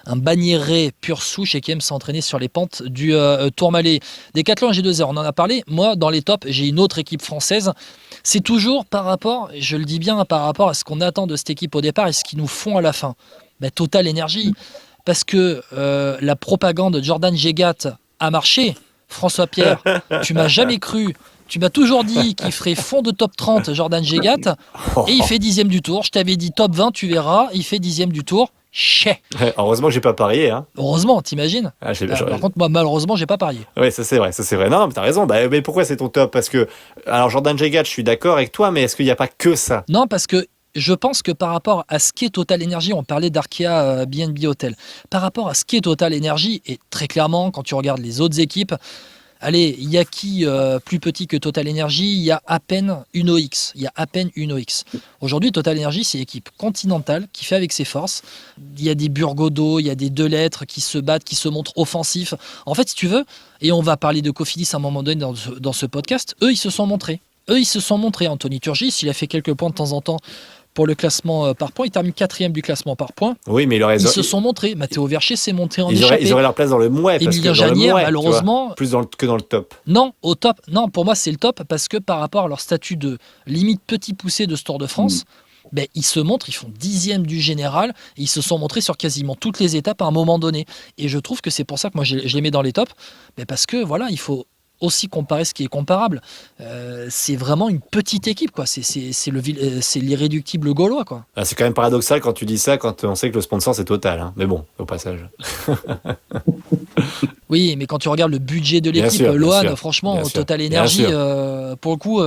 un banniéré pure souche et qui aime s'entraîner sur les pentes du Tourmalet. Decathlon G2R, on en a parlé. Moi, dans les tops, j'ai une autre équipe française. C'est toujours par rapport, je le dis bien, par rapport à ce qu'on attend de cette équipe au départ et ce qu'ils nous font à la fin. Total Energy. Parce que la propagande de Jordan Gégat a marché. François-Pierre, tu m'as jamais cru. Tu m'as toujours dit qu'il ferait fond de top 30 Jordan Gégat et il fait 10e du tour. Je t'avais dit top 20, tu verras, il fait 10e du tour. Chais. Heureusement que j'ai pas parié. Hein. Heureusement, t'imagines. Par contre, moi, malheureusement, j'ai pas parié. Oui, ça c'est vrai. Non, mais t'as raison. Mais pourquoi c'est ton top ? Parce que, alors Jordan Gégat, je suis d'accord avec toi, mais est-ce qu'il n'y a pas que ça ? Non, parce que je pense que par rapport à ce qu'est Total Energy, on parlait d'Arkea BNB Hotel, par rapport à ce qu'est Total Energy, et très clairement, quand tu regardes les autres équipes, allez, il y a qui plus petit que Total Energy ? Il y a à peine une OX. Aujourd'hui, Total Energy, c'est une équipe continentale qui fait avec ses forces. Il y a des Burgodo, il y a des Delettre qui se battent, qui se montrent offensifs. En fait, si tu veux, et on va parler de Cofidis à un moment donné dans ce podcast, eux, ils se sont montrés. Anthony Turgis, il a fait quelques points de temps en temps pour le classement par points. Il termine 4e du classement par points. Oui, mais ils se sont montrés. Matteo Vercher s'est monté en échappée. Ils auraient leur place dans le mouet. Emilien Janière, malheureusement. Vois, plus que dans le top. Non, au top. Non, pour moi, c'est le top parce que par rapport à leur statut de limite petit poussé de ce Tour de France, ils se montrent, ils font 10e du général. Et ils se sont montrés sur quasiment toutes les étapes à un moment donné. Et je trouve que c'est pour ça que moi, je les mets dans les tops. Parce que voilà, il faut aussi comparer ce qui est comparable. C'est vraiment une petite équipe, quoi. C'est l'irréductible gaulois, quoi. C'est quand même paradoxal quand tu dis ça, quand on sait que le sponsor c'est Total. Hein. Mais bon, au passage. Oui, mais quand tu regardes le budget de l'équipe, Lohan, franchement, Total Energy, pour le coup,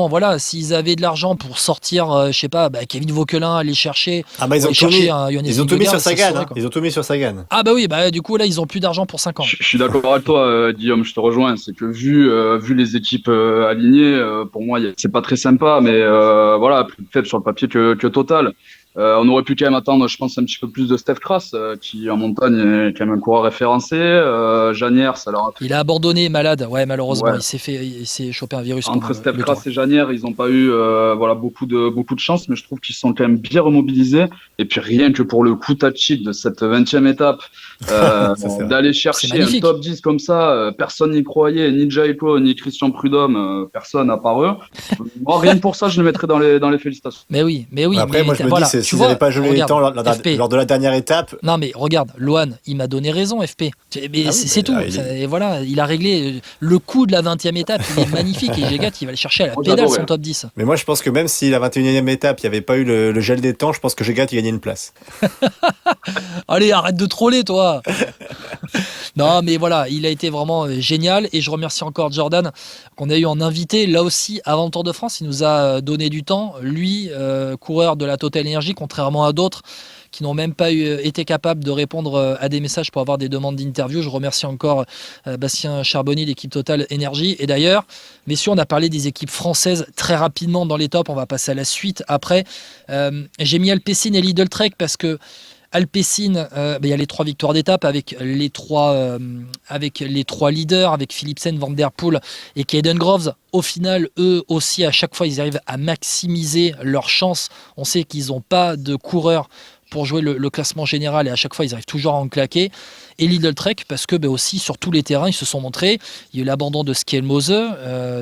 voilà, s'ils avaient de l'argent pour sortir, je sais pas, Kevin Vauquelin, aller chercher, ils ont tout mis sur Sagan. Ils ont tout mis sur Sagan. Ah bah oui, du coup là, ils ont plus d'argent pour 5 ans. Je suis d'accord avec toi, Guillaume, je te rejoins. C'est que vu les équipes alignées, pour moi, c'est pas très sympa, mais voilà, plus faible sur le papier que Total. On aurait pu quand même attendre, je pense, un petit peu plus de Steph Kras, qui en montagne est quand même un coureur référencé. Janière, ça leur a fait... Il a abandonné, malade, malheureusement, il s'est chopé un virus. Entre Steph Kras et Janière, ils n'ont pas eu beaucoup de chance, mais je trouve qu'ils sont quand même bien remobilisés. Et puis rien que pour le coup tactique de cette 20e étape, d'aller chercher un top 10 comme ça, personne n'y croyait, ni Jaiko, ni Christian Prudhomme, personne à part eux. Moi, rien que pour ça, je le mettrais dans les félicitations. Mais oui. Après, moi, je me dis, s'ils n'avaient pas gelé les temps lors de la dernière étape. Non, mais regarde, Lohan, il m'a donné raison, FP. Mais c'est tout. Et voilà, il a réglé le coup de la 20e étape. Il est magnifique. Et Gégat, il va le chercher à la pédale, son top 10. Mais moi, je pense que même si la 21e étape, il n'y avait pas eu le gel des temps, je pense que Gégat, il gagnait une place. Allez, arrête de troller, toi. Non, mais voilà, il a été vraiment génial. Et je remercie encore Jordan, qu'on a eu en invité. Là aussi, avant le Tour de France, il nous a donné du temps. Lui, coureur de la Total Energy, contrairement à d'autres qui n'ont même pas été capables de répondre à des messages pour avoir des demandes d'interview. Je remercie encore Bastien Charbonnier, l'équipe Total Energy. Et d'ailleurs, messieurs, on a parlé des équipes françaises très rapidement dans les tops. On va passer à la suite après. J'ai mis Alpecin et Lidl Trek parce que Alpecin, il y a les 3 victoires d'étape avec les trois leaders, avec Philipsen, Van Der Poel et Caden Groves. Au final, eux aussi, à chaque fois, ils arrivent à maximiser leurs chances. On sait qu'ils n'ont pas de coureurs pour jouer le classement général et à chaque fois, ils arrivent toujours à en claquer. Et Lidl Trek, parce que aussi sur tous les terrains, ils se sont montrés. Il y a eu l'abandon de Skelmose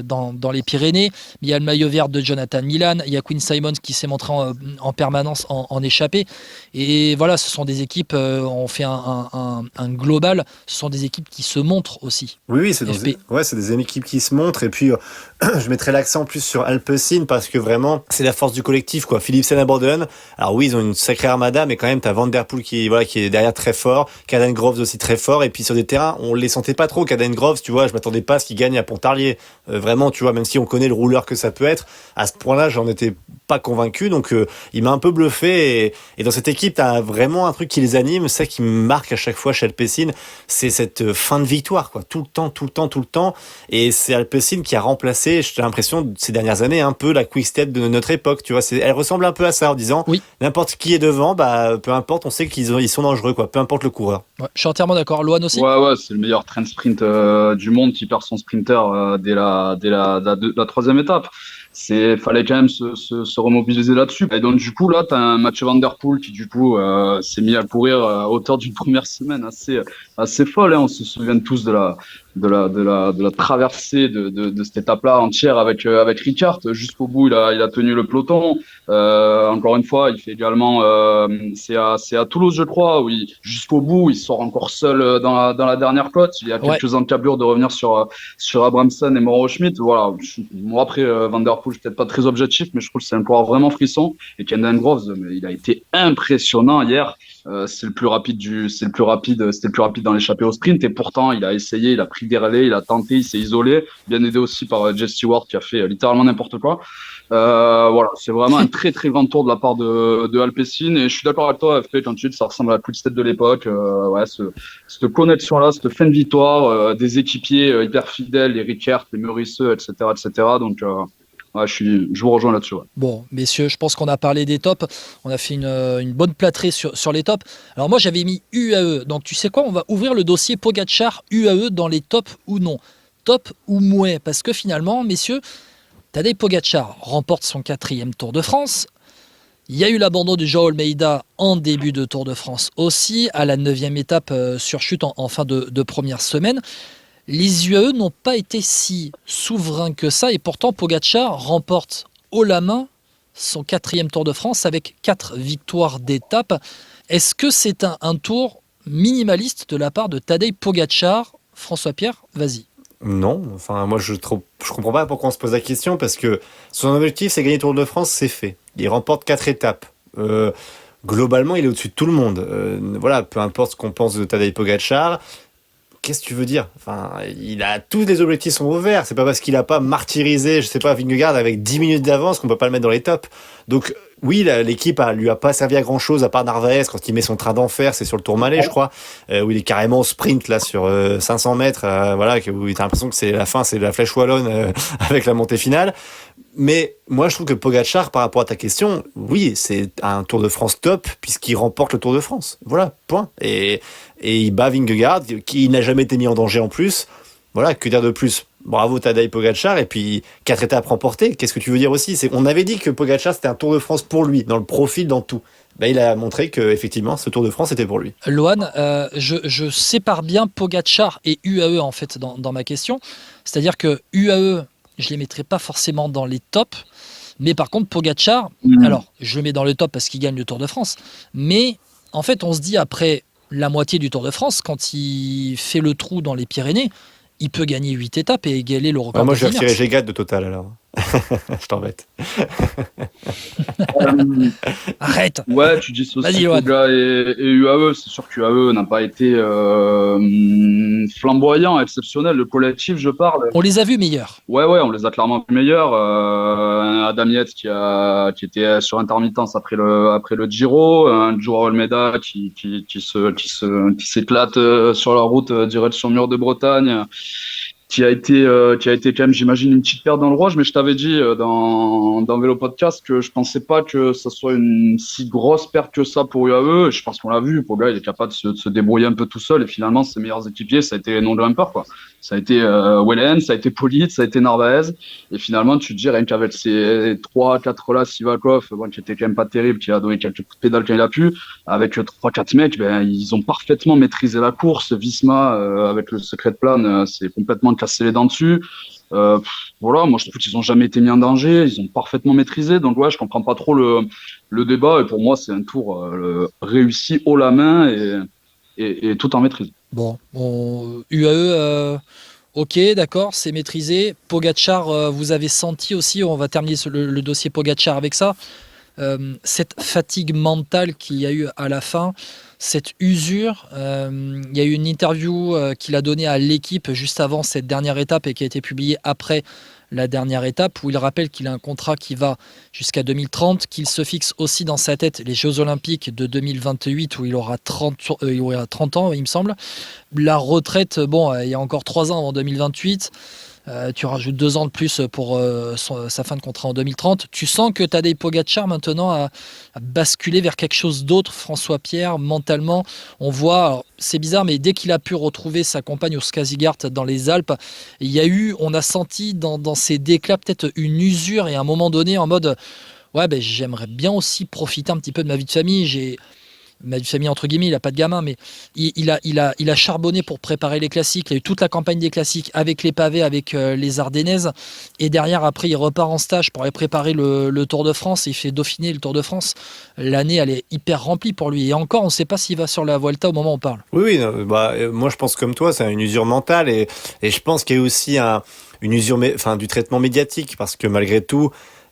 dans les Pyrénées. Il y a le maillot vert de Jonathan Milan. Il y a Quinn Simons qui s'est montré en permanence en échappée. Et voilà, ce sont des équipes, on fait un global, ce sont des équipes qui se montrent aussi. Oui, c'est des équipes qui se montrent. Et puis, je mettrai l'accent plus sur Alpecin parce que vraiment, c'est la force du collectif, quoi. Philipsen abandonne. Alors oui, ils ont une sacrée armada, mais quand même, t'as Van Der Poel qui est derrière très fort. Caden Groves aussi très fort. Et puis sur des terrains, on les sentait pas trop. Caden Groves, tu vois, je m'attendais pas à ce qu'il gagne à Pontarlier. Vraiment, tu vois, même si on connaît le rouleur que ça peut être, à ce point-là, j'en étais pas convaincu. Donc il m'a un peu bluffé. Et dans cette équipe, t'as vraiment un truc qui les anime. Ça qui me marque à chaque fois chez Alpecin, c'est cette fin de victoire, quoi. Tout le temps. Et c'est Alpecin qui a remplacé, j'ai l'impression, ces dernières années, un peu la Quick-Step de notre époque. Tu vois, elle ressemble un peu à ça en disant, Oui. n'importe qui est devant, bah peu importe, on sait ils sont dangereux, quoi. Peu importe le coureur. Ouais, je suis entièrement d'accord. Loan aussi. Ouais, c'est le meilleur train sprint du monde qui perd son sprinter dès la troisième étape. Fallait quand même se remobiliser là-dessus. Et donc, du coup, là, t'as un Mathieu Van Der Poel qui, du coup, s'est mis à courir à hauteur d'une première semaine assez folle, hein. On se souvient tous de la traversée de cette étape-là entière avec Ricard. Jusqu'au bout, il a tenu le peloton. Encore une fois, il fait également, c'est à Toulouse, je crois, où jusqu'au bout, il sort encore seul dans la dernière côte. Il y a quelques encablures de revenir sur Abramson et Mauro Schmidt. Voilà. Moi, après, Van Der Poel, je suis peut-être pas très objectif, mais je trouve que c'est un coureur vraiment frisson. Et Caden Groves, il a été impressionnant hier. C'était le plus rapide dans l'échappée au sprint, et pourtant il a essayé, il a pris des relais, il a tenté, il s'est isolé, bien aidé aussi par Jesse Stewart qui a fait littéralement n'importe quoi. Voilà, c'est vraiment un très très grand tour de la part de Alpecin, et je suis d'accord avec toi, FP, quand tu dis que ça ressemble à la Quick-Step de l'époque. Cette connexion là, cette fin de victoire, des équipiers hyper fidèles, les Ricard, les Meurisseux, etc. Donc ouais, je vous rejoins là-dessus. Ouais. Bon, messieurs, je pense qu'on a parlé des tops. On a fait une bonne plâtrée sur les tops. Alors moi, j'avais mis UAE. Donc tu sais quoi, on va ouvrir le dossier Pogačar UAE dans les tops ou non. Top ou mouais. Parce que finalement, messieurs, Tadej Pogačar remporte son 4e Tour de France. Il y a eu l'abandon du Joao Almeida en début de Tour de France aussi, à la 9e étape sur chute en fin de première semaine. Les UAE n'ont pas été si souverains que ça, et pourtant Pogačar remporte haut la main son 4e Tour de France avec 4 victoires d'étape. Est-ce que c'est un tour minimaliste de la part de Tadej Pogačar? François-Pierre, vas-y. Non, enfin moi je comprends pas pourquoi on se pose la question, parce que son objectif c'est gagner le Tour de France, c'est fait. Il remporte 4 étapes. Globalement, il est au-dessus de tout le monde. Voilà, peu importe ce qu'on pense de Tadej Pogačar. Qu'est-ce que tu veux dire? Enfin, tous les objectifs sont ouverts. C'est pas parce qu'il a pas martyrisé, je sais pas, Vingegaard avec 10 minutes d'avance qu'on peut pas le mettre dans les tops. Donc, oui, l'équipe lui a pas servi à grand chose à part Narvaez quand il met son train d'enfer, c'est sur le Tourmalet, je crois, où il est carrément au sprint, là, sur 500 mètres, voilà, où t'as l'impression que c'est la fin, c'est la flèche wallonne, avec la montée finale. Mais moi, je trouve que Pogačar, par rapport à ta question, oui, c'est un Tour de France top, puisqu'il remporte le Tour de France. Voilà, point. Et il bat Vingegaard, qui n'a jamais été mis en danger en plus. Voilà, que dire de plus? Bravo Tadej Pogačar, et puis 4 étapes remportées. Qu'est-ce que tu veux dire aussi? On avait dit que Pogačar, c'était un Tour de France pour lui, dans le profil, dans tout. Ben, il a montré que effectivement, ce Tour de France était pour lui. Loan, je sépare bien Pogačar et UAE en fait dans ma question. C'est-à-dire que UAE, je les mettrai pas forcément dans les tops, mais par contre Pogačar, alors je le mets dans le top parce qu'il gagne le Tour de France, mais en fait on se dit après la moitié du Tour de France, quand il fait le trou dans les Pyrénées, il peut gagner 8 étapes et égaler le record. Moi je vais retirer Gégat de Total alors. Je t'embête. Arrête. Ouais, tu dis aussi Poga et UAE. C'est sûr qu'UAE n'a pas été flamboyant, exceptionnel. Le collectif, je parle. On les a vus meilleurs. Ouais, on les a clairement vus meilleurs. Adam Yates qui était sur intermittence après le Giro, un Joao Almeida qui s'éclate sur la route direction Mur de Bretagne. Qui a été quand même, j'imagine, une petite perte dans le rouage, mais je t'avais dit dans Vélo Podcast que je pensais pas que ça soit une si grosse perte que ça pour UAE. Je pense qu'on l'a vu, Poga, il est capable de se débrouiller un peu tout seul, et finalement ses meilleurs équipiers, ça a été les non-jumpers, quoi. Ça a été Wellen, ça a été Politt, ça a été Narvaez, et finalement tu te dis rien qu'avec ces 3-4 là, Sivakov, qui était quand même pas terrible, qui a donné quelques coups de pédale quand il a pu, avec 3-4 mecs, ils ont parfaitement maîtrisé la course. Visma, avec le secret de plane, c'est complètement cassé les dents dessus. Voilà, moi je trouve qu'ils ont jamais été mis en danger, ils ont parfaitement maîtrisé, donc ouais, je comprends pas trop le débat, et pour moi c'est un tour réussi haut la main et tout en maîtrise. Bon, UAE, ok, d'accord, c'est maîtrisé. Pogačar, vous avez senti aussi, on va terminer le dossier Pogačar avec ça, cette fatigue mentale qu'il y a eu à la fin, cette usure. Il y a eu une interview qu'il a donnée à l'équipe juste avant cette dernière étape et qui a été publiée après la dernière étape, où il rappelle qu'il a un contrat qui va jusqu'à 2030, qu'il se fixe aussi dans sa tête les Jeux Olympiques de 2028 où il aura 30 ans, il me semble. La retraite, il y a encore 3 ans avant 2028. Tu rajoutes 2 ans de plus pour sa fin de contrat en 2030. Tu sens que Tadej Pogačar maintenant a basculé vers quelque chose d'autre. François Pierre, mentalement, on voit, alors, c'est bizarre, mais dès qu'il a pu retrouver sa compagne au Skarsgård dans les Alpes, on a senti dans ses déclats peut-être une usure et à un moment donné en mode j'aimerais bien aussi profiter un petit peu de ma vie de famille. Ma vie de famille entre guillemets, il n'a pas de gamin, mais il a charbonné pour préparer les classiques. Il a eu toute la campagne des classiques avec les pavés, avec les Ardennaises, et derrière après il repart en stage pour aller préparer le Tour de France. Il fait Dauphiné, le Tour de France. L'année elle est hyper remplie pour lui, et encore on ne sait pas s'il va sur la Vuelta au moment où on parle. Oui, moi je pense comme toi, c'est une usure mentale, et je pense qu'il y a aussi une usure du traitement médiatique, parce que malgré tout,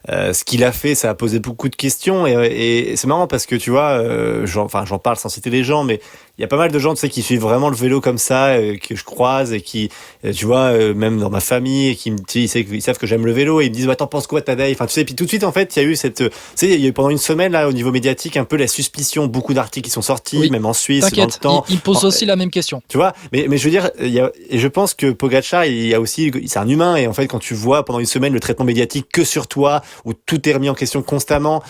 ce qu'il a fait, ça a posé beaucoup de questions, et c'est marrant parce que tu vois, j'en parle sans citer les gens, mais il y a pas mal de gens, tu sais, qui suivent vraiment le vélo comme ça, que je croise, et qui, tu vois, même dans ma famille, et qui me disent, ils savent que j'aime le vélo, et ils me disent, t'en penses quoi, Tadej? Enfin, tu sais, puis tout de suite, en fait, il y a eu il y a eu pendant une semaine, là, au niveau médiatique, un peu la suspicion, beaucoup d'articles qui sont sortis, oui, même en Suisse, t'inquiète, dans le temps. Il pose aussi la même question. Tu vois, mais je veux dire, et je pense que Pogačar, c'est un humain, et en fait, quand tu vois pendant une semaine le traitement médiatique que sur toi, où tout est remis en question constamment,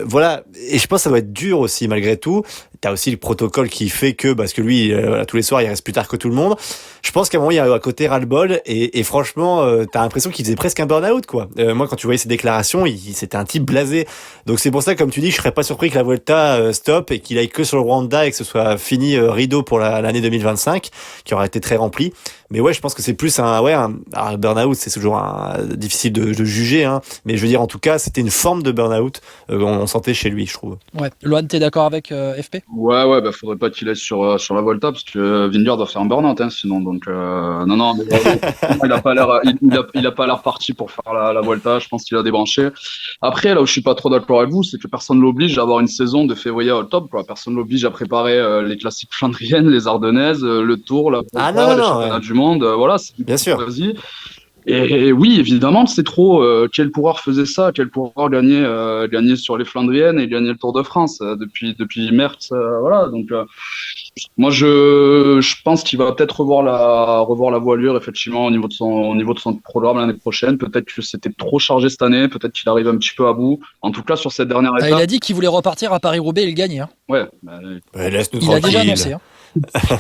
voilà, et je pense que ça doit être dur aussi malgré tout. T'as aussi le protocole qui fait que, parce que lui, tous les soirs, il reste plus tard que tout le monde. Je pense qu'à un moment, il y a à côté ras-le-bol, et franchement, t'as l'impression qu'il faisait presque un burn-out, quoi. Moi, quand tu voyais ses déclarations, c'était un type blasé. Donc c'est pour ça, comme tu dis, je serais pas surpris que la Vuelta stoppe et qu'il aille que sur le Rwanda et que ce soit fini rideau pour l'année 2025, qui aura été très remplie. Mais ouais, je pense que c'est plus un burn-out, c'est toujours difficile de juger, hein. Mais je veux dire, en tout cas, c'était une forme de burn-out, on sentait chez lui, je trouve. Ouais. Lohan, t'es d'accord avec FP? Ouais, faudrait pas qu'il aille sur la Volta, parce que Vingegaard doit faire un burn-out, sinon, donc, non, mais, il a pas l'air parti pour faire la Volta, je pense qu'il a débranché. Après, là où je suis pas trop d'accord avec vous, c'est que personne l'oblige à avoir une saison de février au top, quoi. Personne l'oblige à préparer les classiques flandriennes, les Ardennaises, le Tour, la Volta, les championnats du monde, voilà, c'est bien sûr. Vas-y. Et oui, évidemment, c'est trop. Quel coureur faisait ça? Quel coureur gagner sur les Flandriennes et gagner le Tour de France depuis Merckx, voilà. Donc, moi, je pense qu'il va peut-être revoir la voilure, effectivement, au niveau de son programme l'année prochaine. Peut-être que c'était trop chargé cette année. Peut-être qu'il arrive un petit peu à bout. En tout cas, sur cette dernière étape. Il a dit qu'il voulait repartir à Paris-Roubaix et le gagner. Hein. Ouais. Laisse-nous il tranquille. a déjà annoncé. Hein.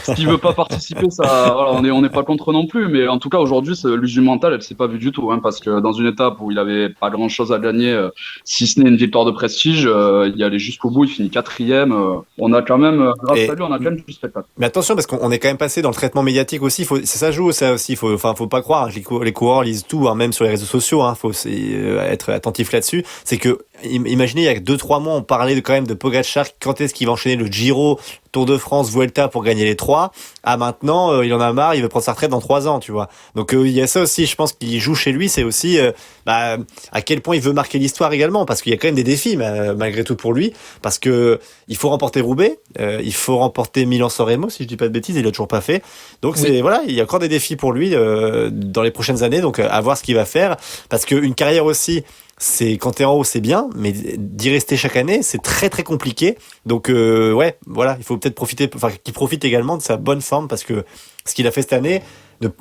S'il veut pas participer, ça, voilà, on n'est pas contre non plus, mais en tout cas aujourd'hui, l'usure mentale, elle s'est pas vue du tout, parce que dans une étape où il avait pas grand chose à gagner, si ce n'est une victoire de prestige, il allait jusqu'au bout, il finit 4e. On a quand même, grâce à lui, on a quand même du spectacle. Mais attention, parce qu'on est quand même passé dans le traitement médiatique aussi. Ça joue, ça aussi. Faut pas croire. Les coureurs lisent tout, même sur les réseaux sociaux. Faut être attentif là-dessus. C'est que, imaginez, il y a 2-3 mois, on parlait quand même de Pogačar. Quand est-ce qu'il va enchaîner le Giro, Tour de France, Vuelta pour gagner les 3? Maintenant, il en a marre, il veut prendre sa retraite dans 3 ans, tu vois. Donc il y a ça aussi, je pense qu'il joue chez lui, c'est aussi à quel point il veut marquer l'histoire également, parce qu'il y a quand même des défis malgré tout pour lui, parce que il faut remporter Roubaix, il faut remporter Milan-San Remo, si je dis pas de bêtises, il l'a toujours pas fait. Donc voilà, il y a encore des défis pour lui dans les prochaines années, donc à voir ce qu'il va faire, parce qu'une carrière aussi, c'est quand t'es en haut, c'est bien, mais d'y rester chaque année, c'est très très compliqué. Donc voilà, il faut peut-être qu'il profite également de sa bonne forme, parce que ce qu'il a fait cette année,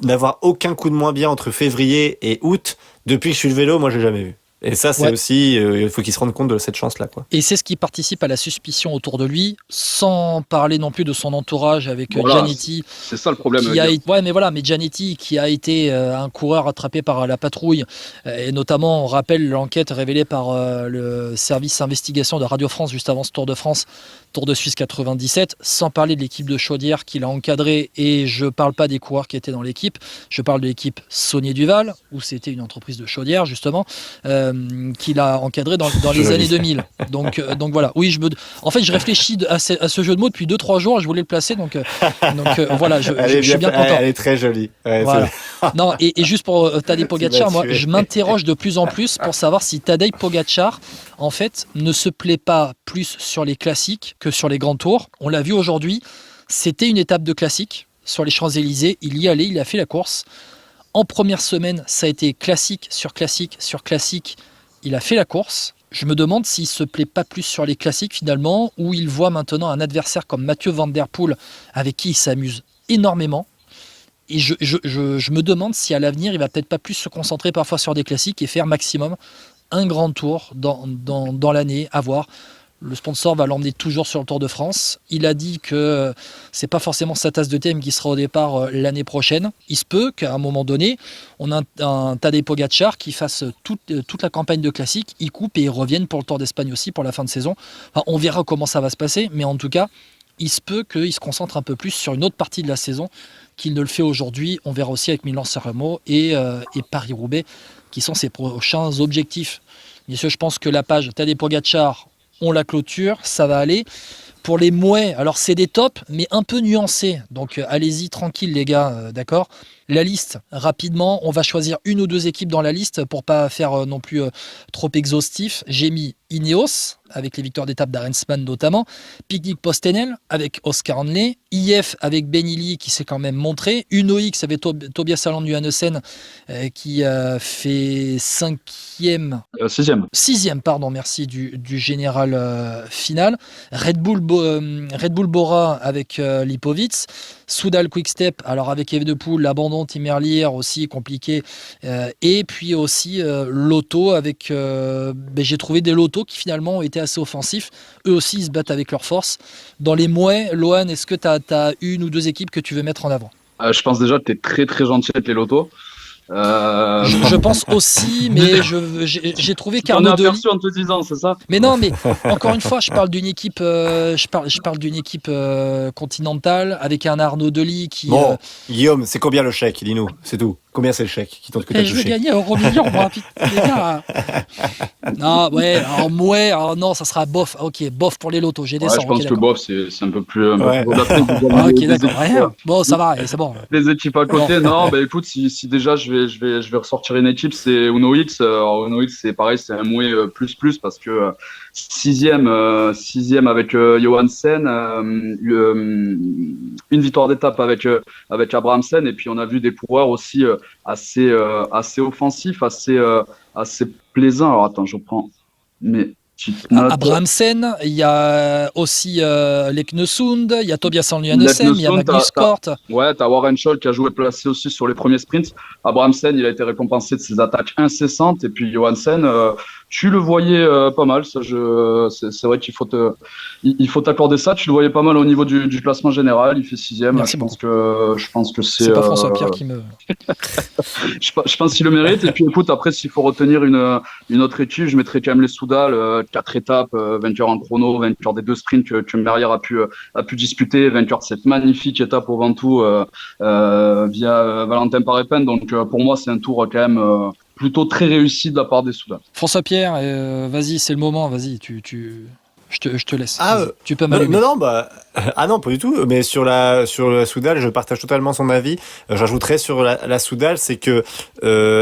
n'avoir aucun coup de moins bien entre février et août, depuis que je suis le vélo, moi j'ai jamais vu. Et ça, c'est aussi, il faut qu'il se rende compte de cette chance-là, quoi. Et c'est ce qui participe à la suspicion autour de lui, sans parler non plus de son entourage avec Giannetti. C'est ça le problème. Mais Giannetti, qui a été un coureur attrapé par la patrouille, et notamment, on rappelle l'enquête révélée par le service d'investigation de Radio France juste avant ce Tour de France, Tour de Suisse 97, sans parler de l'équipe de Chaudière qu'il a encadrée, et je parle pas des coureurs qui étaient dans l'équipe, je parle de l'équipe Saunier Duval, où c'était une entreprise de Chaudière, justement. qu'il a encadré dans les années 2000. Donc voilà. Oui, en fait, je réfléchis à ce jeu de mots depuis 2-3 jours. Je voulais le placer, donc voilà. Je suis bien content. Elle est très jolie. Ouais, voilà. Non, et juste pour Tadej Pogačar, moi, je m'interroge de plus en plus pour savoir si Tadej Pogačar, en fait, ne se plaît pas plus sur les classiques que sur les grands tours. On l'a vu aujourd'hui, c'était une étape de classique sur les Champs-Élysées. Il y allait, il a fait la course. En première semaine, ça a été classique sur classique sur classique. Il a fait la course. Je me demande s'il ne se plaît pas plus sur les classiques finalement, où il voit maintenant un adversaire comme Mathieu Van Der Poel, avec qui il s'amuse énormément. Et je me demande si à l'avenir, il va peut-être pas plus se concentrer parfois sur des classiques et faire maximum un grand tour dans l'année, à voir. Le sponsor va l'emmener toujours sur le Tour de France. Il a dit que c'est pas forcément sa tasse de thé qui sera au départ l'année prochaine. Il se peut qu'à un moment donné, on a un Tadej Pogačar qui fasse toute la campagne de classique, il coupe et il revienne pour le Tour d'Espagne aussi pour la fin de saison. Enfin, on verra comment ça va se passer, mais en tout cas, il se peut qu'il se concentre un peu plus sur une autre partie de la saison qu'il ne le fait aujourd'hui. On verra aussi avec Milan-San Remo et Paris-Roubaix qui sont ses prochains objectifs. Messieurs, je pense que la page Tadej Pogačar, on la clôture, ça va aller. Pour les mouets, alors c'est des tops, mais un peu nuancés. Donc allez-y tranquille les gars, d'accord ? La liste, rapidement, on va choisir une ou deux équipes dans la liste pour pas faire non plus trop exhaustif. J'ai mis Ineos, avec les victoires d'étape d'Arensman notamment, Picnic Postenel avec Oscar Hanley, IF avec Benili qui s'est quand même montré, Uno X avec Tobias Allan Johannessen qui fait 6e, pardon, merci, du général final, Red Bull Bora avec Lipovic, Soudal Quick-Step, alors avec Evenepoel, l'abandon, Tim Merlier aussi compliqué, et puis aussi Lotto avec j'ai trouvé des Lotto qui finalement ont été assez offensifs, eux aussi ils se battent avec leur force. Dans les mouets, Lohan, est-ce que tu as une ou deux équipes que tu veux mettre en avant ? Je pense déjà que tu es très très gentil avec les Lottos. Je pense aussi, mais j'ai trouvé qu'Arnaud Delis. En te disant, c'est ça ? Mais non, mais encore une fois, je parle d'une équipe, continentale avec un Arnaud Delis qui. Bon, Guillaume, c'est combien le chèque ? Dis-nous, c'est tout. Combien c'est le chèque qui tente que tu as touché ? Je vais gagner €1 million, moi, les gars. Non, ouais, alors non, ça sera bof. Ok, bof pour les lotos, j'ai descendu. Je pense que bof, c'est un peu plus. Ok, d'accord. Rien. Bon, ça va, c'est bon. Les équipes à côté, non, bah écoute, si déjà je vais ressortir une équipe, c'est Uno X. Alors, Uno X, c'est pareil, c'est un mouet plus parce que sixième avec Johansen, une victoire d'étape avec Abrahamsen, et puis on a vu des coureurs aussi assez offensifs, assez plaisants. Alors attends, je reprends mes petites notes. Abrahamsen, il y a aussi Leknesund, il y a Tobias Johannessen, il y a Magnus Cort. Ouais, t'as Warren Scholl qui a joué placé aussi sur les premiers sprints. Abrahamsen, il a été récompensé de ses attaques incessantes, et puis Johansen, tu le voyais pas mal. Ça, c'est vrai qu'il faut t'accorder ça. Tu le voyais pas mal au niveau du classement général. Il fait 6e. Je pense que c'est pas François Pierre qui me. je pense qu'il le mérite. Et puis écoute, après, s'il faut retenir une autre équipe, je mettrais quand même les Soudal. 4 étapes, vainqueur en chrono, vainqueur des 2 sprints que Merlier a pu disputer, vainqueur de cette magnifique étape au Ventoux via Valentin Paré-Peine. Donc pour moi, c'est un tour quand même plutôt très réussi de la part des Soudal. François Pierre, vas-y, c'est le moment, vas-y, je te laisse. Tu peux m'allumer. Non, non, pas du tout. Mais sur la Soudal, je partage totalement son avis. J'ajouterais sur la Soudal, c'est que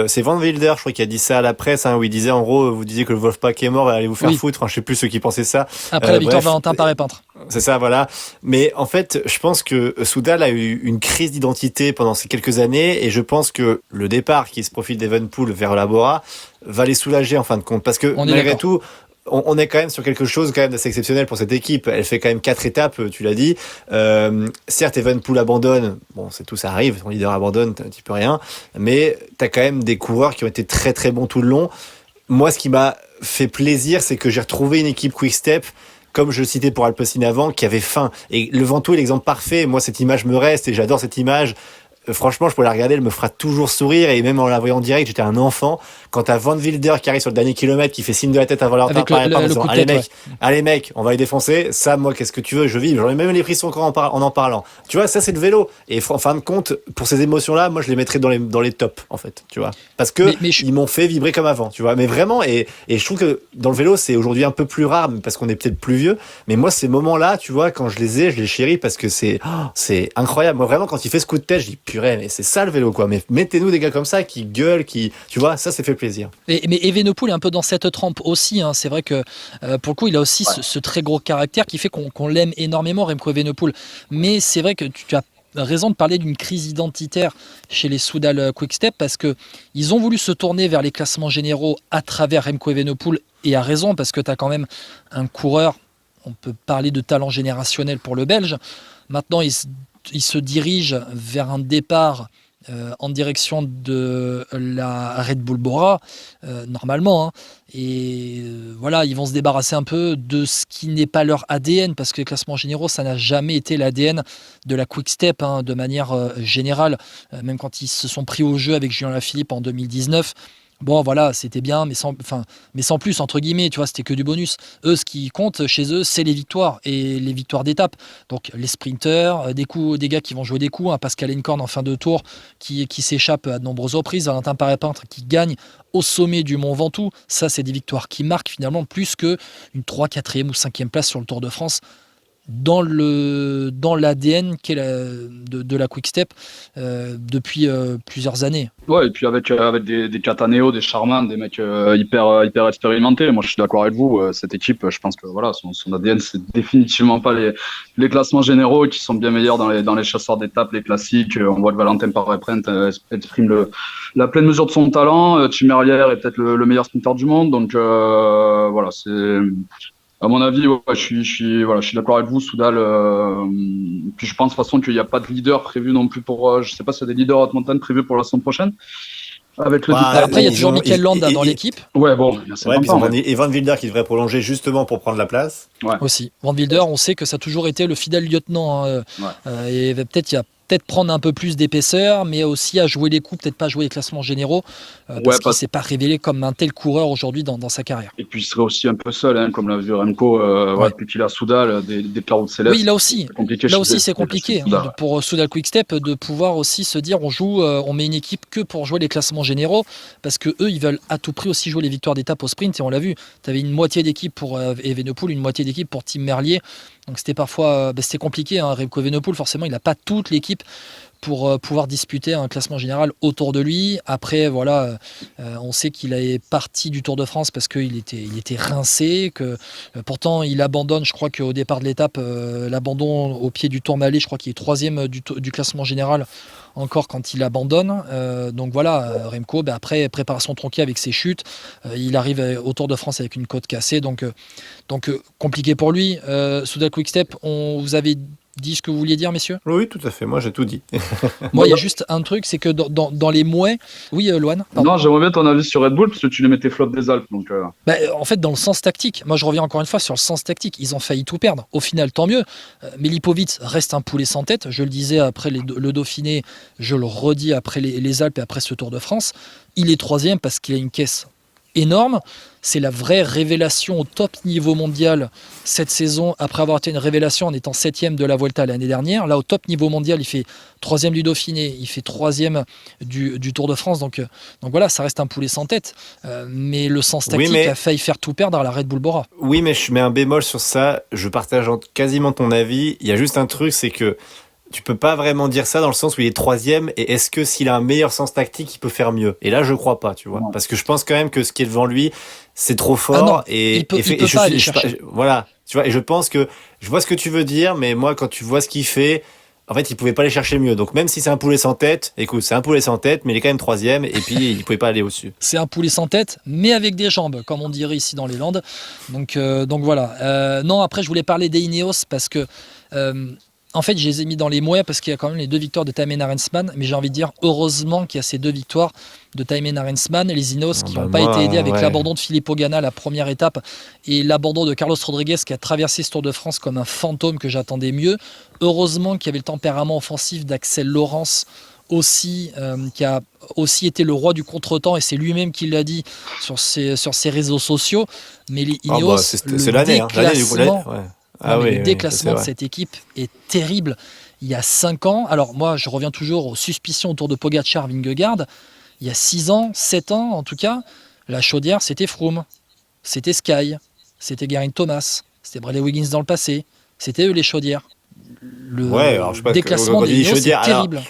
c'est Van Wilder, je crois, qui a dit ça à la presse, où il disait en gros, vous disiez que le Wolfpack est mort, allez vous faire foutre. Enfin, je sais plus ceux qui pensaient ça. Après la victoire de Valentin Paré-Peintre. C'est ça, voilà. Mais en fait, je pense que Soudal a eu une crise d'identité pendant ces quelques années, et je pense que le départ qui se profile d'Evenepoel vers la Bora va les soulager en fin de compte, parce que malgré tout, on est quand même sur quelque chose quand même d'assez exceptionnel pour cette équipe. Elle fait quand même 4 étapes, tu l'as dit. Certes, Evenepoel abandonne. Bon, c'est tout, ça arrive. Ton leader abandonne, tu peux rien. Mais t'as quand même des coureurs qui ont été très très bons tout le long. Moi, ce qui m'a fait plaisir, c'est que j'ai retrouvé une équipe Quick-Step, comme je le citais pour Alpecin avant, qui avait faim. Et le Ventoux est l'exemple parfait. Moi, cette image me reste et j'adore cette image. franchement, je pourrais la regarder, elle me fera toujours sourire, et même en la voyant en direct, j'étais un enfant. Quand t'as Van Wilder qui arrive sur le dernier kilomètre, qui fait signe de la tête avant leur Avec temps, le coup de allez tête, mec, allez mec, on va les défoncer. Ça, moi, qu'est-ce que tu veux, je vis. J'en ai même les frissons encore en parlant. Tu vois, ça c'est le vélo. Et en fin de compte, pour ces émotions-là, moi, je les mettrais dans les tops, en fait, tu vois. Parce que ils m'ont fait vibrer comme avant, tu vois. Mais vraiment, et je trouve que dans le vélo, c'est aujourd'hui un peu plus rare, parce qu'on est peut-être plus vieux. Mais moi, ces moments-là, tu vois, quand je les chéris, parce que c'est incroyable. Moi, vraiment, quand il fait ce coup de tête, je dis purée, mais c'est ça le vélo, quoi. Mais mettez-nous des gars comme ça qui gueulent, tu vois, ça fait plaisir. Mais Evenepoel est un peu dans cette trempe aussi. Hein. C'est vrai que pour le coup, il a aussi ce très gros caractère qui fait qu'on l'aime énormément, Remco Evenepoel. Mais c'est vrai que tu as raison de parler d'une crise identitaire chez les Soudal Quick-Step parce qu'ils ont voulu se tourner vers les classements généraux à travers Remco Evenepoel, et à raison, parce que tu as quand même un coureur, on peut parler de talent générationnel pour le Belge. Maintenant, il se dirige vers un départ en direction de la Red Bull Bora, normalement. Hein. Et voilà, ils vont se débarrasser un peu de ce qui n'est pas leur ADN, parce que les classements généraux, ça n'a jamais été l'ADN de la Quick Step, hein, de manière générale. Même quand ils se sont pris au jeu avec Julien Lafilippe en 2019, bon voilà, c'était bien, mais sans plus, entre guillemets, tu vois, c'était que du bonus. Eux, ce qui compte chez eux, c'est les victoires, et les victoires d'étape. Donc les sprinters, des gars qui vont jouer des coups, hein, Pascal Encorn en fin de tour, qui s'échappe à de nombreuses reprises, Valentin Paré-Peintre qui gagne au sommet du Mont Ventoux. Ça, c'est des victoires qui marquent finalement plus qu'une 3, 4e ou 5e place sur le Tour de France, dans l'ADN qu'est de la Quick Step depuis plusieurs années. Ouais, et puis avec des Cataneo, des Charman, des mecs hyper expérimentés. Moi, je suis d'accord avec vous. Cette équipe, je pense que voilà, son ADN, c'est définitivement pas les classements généraux, qui sont bien meilleurs dans les chasseurs d'étapes, les classiques. On voit que Valentin Paré-Peintre exprime la pleine mesure de son talent. Tim Merlier est peut-être le meilleur sprinter du monde. Donc voilà, c'est... À mon avis, ouais, je suis d'accord avec vous, Soudal. Puis je pense de toute façon qu'il n'y a pas de leader prévu non plus pour. Je sais pas s'il y a des leaders haute montagne prévus pour la semaine prochaine. Avec le après, il y a toujours Mikel Landa dans l'équipe. Ouais, bon. Et Van Wilder qui devrait prolonger justement pour prendre la place. Ouais. Aussi. Van Wilder, on sait que ça a toujours été le fidèle lieutenant. Et peut-être il y a prendre un peu plus d'épaisseur, mais aussi à jouer les coups, peut-être pas jouer les classements généraux, parce qu'il ne s'est pas révélé comme un tel coureur aujourd'hui dans sa carrière. Et puis il serait aussi un peu seul, hein, comme l'a vu Remco, depuis qu'il a Soudal, des clarots de céleste. Oui, là aussi c'est compliqué pour Soudal Quick-Step de pouvoir aussi se dire on met une équipe que pour jouer les classements généraux, parce que eux ils veulent à tout prix aussi jouer les victoires d'étape au sprint, et on l'a vu, tu avais une moitié d'équipe pour Evenepoel, une moitié d'équipe pour Tim Merlier. Donc c'était parfois c'était compliqué. Hein. Remco Evenepoel, forcément, il n'a pas toute l'équipe pour pouvoir disputer un classement général autour de lui. Après, voilà, on sait qu'il est parti du Tour de France parce qu'il était rincé, que pourtant il abandonne. Je crois qu'au départ de l'étape, l'abandon au pied du Tourmalet, je crois qu'il est 3e du classement général encore quand il abandonne. Donc voilà, Remco, après préparation tronquée avec ses chutes, il arrive au Tour de France avec une côte cassée, donc compliqué pour lui. Soudal Quick-Step, vous avez dit ce que vous vouliez dire, messieurs ? Oui, tout à fait, moi j'ai tout dit. Moi, il y a juste un truc, c'est que dans les mouets... Oui, Loane ? Non, j'aimerais bien ton avis sur Red Bull, parce que tu les mettais flop des Alpes. Donc, en fait, dans le sens tactique, moi je reviens encore une fois sur le sens tactique, ils ont failli tout perdre. Au final, tant mieux. Mais Lipovic reste un poulet sans tête, je le disais après le Dauphiné, je le redis après les Alpes et après ce Tour de France. Il est 3e parce qu'il a une caisse énorme. C'est la vraie révélation au top niveau mondial cette saison, après avoir été une révélation en étant 7e de la Vuelta l'année dernière. Là, au top niveau mondial, il fait 3e du Dauphiné, il fait 3e du Tour de France. Donc voilà, ça reste un poulet sans tête. Mais le sens tactique a failli faire tout perdre à la Red Bull Bora. Oui, mais je mets un bémol sur ça. Je partage quasiment ton avis. Il y a juste un truc, c'est que tu peux pas vraiment dire ça dans le sens où il est 3e, et est-ce que s'il a un meilleur sens tactique, il peut faire mieux ? Et là, je crois pas, tu vois. Non. Parce que je pense quand même que ce qui est devant lui, c'est trop fort. Il peut pas aller chercher. Voilà, tu vois. Et je pense que je vois ce que tu veux dire, mais moi, quand tu vois ce qu'il fait, en fait, il pouvait pas aller chercher mieux. Donc même si c'est un poulet sans tête, écoute, c'est un poulet sans tête, mais il est quand même 3e, et puis il pouvait pas aller au-dessus. C'est un poulet sans tête, mais avec des jambes, comme on dirait ici dans les Landes. Donc voilà. Non, après, je voulais parler des Ineos parce que. En fait, je les ai mis dans les mouets parce qu'il y a quand même les 2 victoires de Thymen Arensman, mais j'ai envie de dire heureusement qu'il y a ces 2 victoires de Thymen Arensman et les Ineos qui n'ont pas été aidés avec l'abandon de Filippo Ganna la première étape et l'abandon de Carlos Rodriguez qui a traversé ce Tour de France comme un fantôme que j'attendais mieux. Heureusement qu'il y avait le tempérament offensif d'Axel Laurence qui a aussi été le roi du contretemps, et c'est lui-même qui l'a dit sur ses réseaux sociaux. Mais les Ineos, c'est l'année, l'année du coup. Le déclassement de cette équipe est terrible. Il y a 5 ans, alors moi je reviens toujours aux suspicions autour de Pogačar, Vingegaard. Il y a 6 ans, 7 ans en tout cas, la chaudière c'était Froome, c'était Sky, c'était Geraint Thomas, c'était Bradley Wiggins dans le passé, c'était eux les chaudières. Le déclassement des Ineos c'est terrible.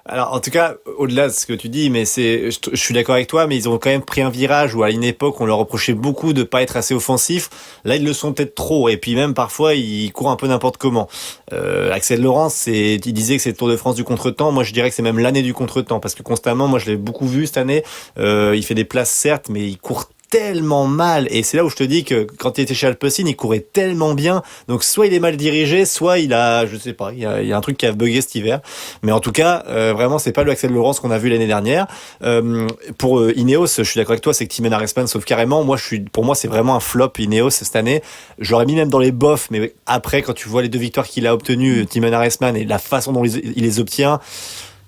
Alors, en tout cas, au-delà de ce que tu dis, mais je suis d'accord avec toi, mais ils ont quand même pris un virage où à une époque, on leur reprochait beaucoup de pas être assez offensifs. Là, ils le sont peut-être trop. Et puis même, parfois, ils courent un peu n'importe comment. Axel Laurence, il disait que c'est le Tour de France du contretemps. Moi, je dirais que c'est même l'année du contretemps. Parce que constamment, moi, je l'ai beaucoup vu cette année. Il fait des places, certes, mais il court tellement mal, et c'est là où je te dis que quand il était chez Alpecin, il courait tellement bien, donc soit il est mal dirigé, soit il a, je sais pas, il y a un truc qui a bugué cet hiver, mais en tout cas, vraiment c'est pas le Axel Laurence qu'on a vu l'année dernière. Pour Ineos, je suis d'accord avec toi, c'est que Thymen Arensman sauf carrément, pour moi c'est vraiment un flop Ineos cette année, je l'aurais mis même dans les bofs, mais après quand tu vois les 2 victoires qu'il a obtenues, Thymen Arensman, et la façon dont il les obtient,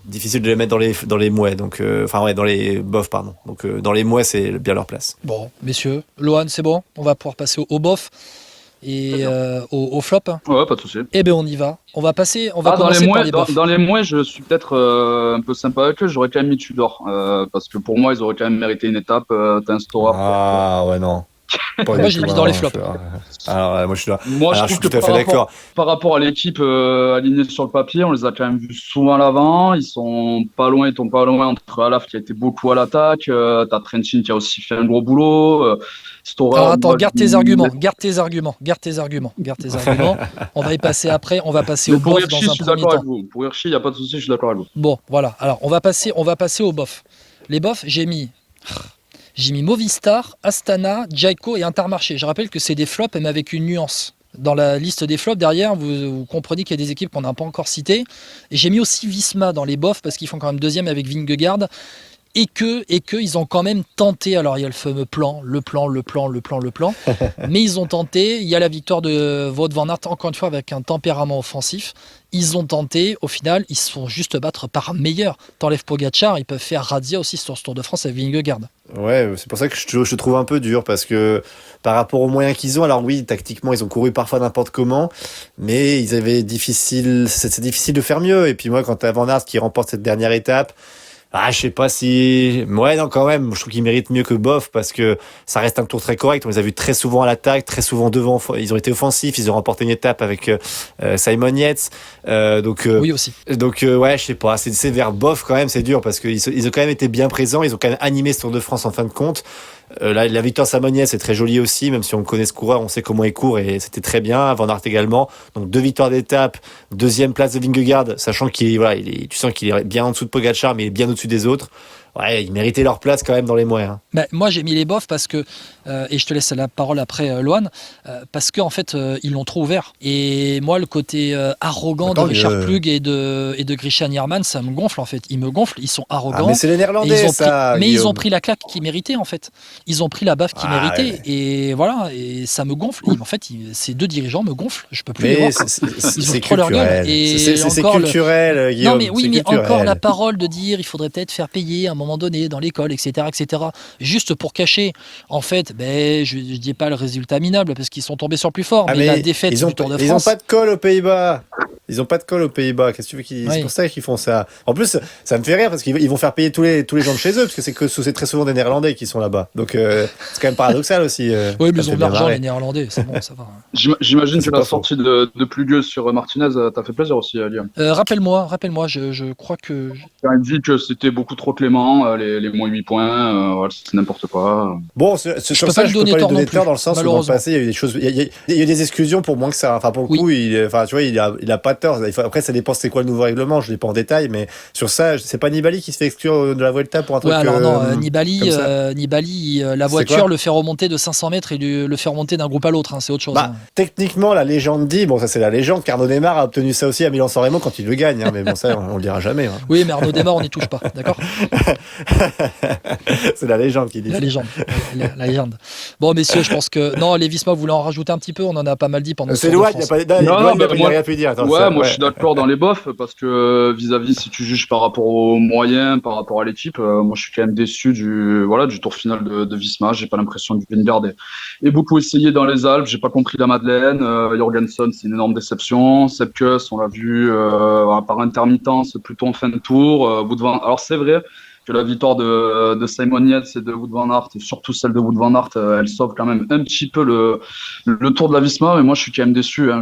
difficile de les mettre dans les mouets, donc dans les bofs, pardon. Donc dans les mouets, c'est bien leur place. Bon, messieurs, Lohan, c'est bon, on va pouvoir passer au bof et au flop. Ouais, pas de souci. Eh bien, on y va. On va commencer dans par les bofs. Dans les mouets, je suis peut-être un peu sympa avec eux. J'aurais quand même mis Tudor parce que pour moi, ils auraient quand même mérité une étape. T'as un Storer. Ah ouais, non. Moi, je l'ai mis dans les flops. Alors, moi, je suis là. Moi, je suis tout à fait d'accord. Par rapport à l'équipe alignée sur le papier, on les a quand même vus souvent à l'avant. Ils tombent pas loin entre Alaf qui a été beaucoup à l'attaque. T'as Trentin qui a aussi fait un gros boulot. Storer. Alors, attends, garde tes arguments. On va y passer après. On va passer au bof dans un premier temps. Pour Hirschi, il n'y a pas de souci, je suis d'accord avec vous. Bon, voilà. Alors, on va passer au bof. Les bofs, j'ai mis Movistar, Astana, Jayco et Intermarché. Je rappelle que c'est des flops, mais avec une nuance. Dans la liste des flops, derrière, vous comprenez qu'il y a des équipes qu'on n'a pas encore citées. Et j'ai mis aussi Visma dans les bofs, parce qu'ils font quand même 2e avec Vingegaard. Et que ils ont quand même tenté. Alors, il y a le fameux plan. Mais ils ont tenté. Il y a la victoire de Wout van Aert, encore une fois, avec un tempérament offensif. Ils ont tenté. Au final, ils se font juste battre par meilleur. T'enlèves Pogačar, ils peuvent faire razzia aussi sur ce Tour de France avec Vingegaard. Ouais, c'est pour ça que je trouve un peu dur, parce que par rapport aux moyens qu'ils ont, alors oui, tactiquement, ils ont couru parfois n'importe comment, mais ils avaient c'est difficile de faire mieux. Et puis moi, quand t'as Van Aert qui remporte cette dernière étape, je sais pas si... Ouais, non, quand même, je trouve qu'ils méritent mieux que bof, parce que ça reste un tour très correct. On les a vus très souvent à l'attaque, très souvent devant. Ils ont été offensifs, ils ont remporté une étape avec Simon Yates. Oui, aussi. Donc, ouais, je sais pas, c'est vers bof quand même, c'est dur, parce qu'ils ont quand même été bien présents, ils ont quand même animé ce Tour de France en fin de compte. La victoire Simon Yates c'est très joli aussi, même si on connaît ce coureur, on sait comment il court, et c'était très bien. Van Aert également, donc 2 victoires d'étape, 2e place de Vingegaard, sachant tu sens qu'il est bien en dessous de Pogačar, mais bien au-dessus des autres. Ouais, ils méritaient leur place quand même dans les moyens. Moi, j'ai mis les bofs parce que, et je te laisse la parole après, Lohan, parce qu'en fait, ils l'ont trop ouvert. Et moi, le côté arrogant de Richard Plug et de Christian Ehrmann, ça me gonfle en fait. Ils me gonflent, ils sont arrogants. Mais c'est les Néerlandais, ils ont pris la claque qu'ils méritaient en fait. Ils ont pris la baffe qu'ils méritaient. Ouais. Et voilà, et ça me gonfle. En fait, ces 2 dirigeants me gonflent. Je peux plus les voir. Ils ont trop leur gueule. C'est culturel, Guillaume. Non, mais oui, mais encore la parole de dire il faudrait peut-être faire payer un moment donné dans l'école, etc., juste pour cacher, en fait, je dis pas le résultat minable parce qu'ils sont tombés sur le plus fort, mais la défaite du Tour de France. Ils ont pas de colle aux Pays-Bas. Qu'est-ce que tu veux qu'ils... C'est pour ça qu'ils font ça. En plus, ça me fait rire parce qu'ils vont faire payer tous les gens de chez eux, parce que c'est très souvent des Néerlandais qui sont là-bas. Donc c'est quand même paradoxal aussi. Oui, mais ils ont de l'argent, les Néerlandais. C'est bon, ça va. J'imagine que la sortie de Plugueux sur Martinez t'a fait plaisir aussi, Lyon. Rappelle-moi, je crois que... Il dit que c'était beaucoup trop clément, les moins 8 points, c'est n'importe quoi. Bon, sur ça, je peux pas lui donner tort, dans le sens où dans le passé, il y a eu des choses, il y a des exclusions pour moins que ça. Enfin, pour le coup, tu vois, il a pas tort. Après, ça dépend c'est quoi le nouveau règlement, je l'ai pas en détail, mais sur ça, c'est pas Nibali qui se fait exclure de la Vuelta pour un truc. Ouais, alors non, Nibali, la voiture le fait remonter de 500 mètres et le fait remonter d'un groupe à l'autre, c'est autre chose. Techniquement, la légende dit, bon, ça c'est la légende, qu'Arnaud Démare a obtenu ça aussi à Milan-San Remo quand il le gagne, mais bon, ça, on le dira jamais. Oui, mais Arnaud Démare, on n'y touche pas, d'accord. C'est la légende qui dit la légende. La légende. Bon, messieurs, je pense que... Non, les Visma, vous voulez en rajouter un petit peu? On en a pas mal dit pendant c'est Lohan, il n'a rien pu dire. Attends, moi je suis d'accord dans les bofs parce que vis-à-vis, si tu juges par rapport aux moyens, par rapport à l'équipe, moi je suis quand même déçu du tour final de Visma. J'ai pas l'impression que Vingegaard ait beaucoup essayé dans les Alpes. J'ai pas compris la Madeleine. Jorgensen, c'est une énorme déception. Sepkus, on l'a vu par intermittence, plutôt en fin de tour. Wout van... Alors c'est vrai que la victoire de Simon Yates et de Wout van Aert, et surtout celle de Wout van Aert, elle sauve quand même un petit peu le Tour de la Visma, mais moi je suis quand même déçu, hein.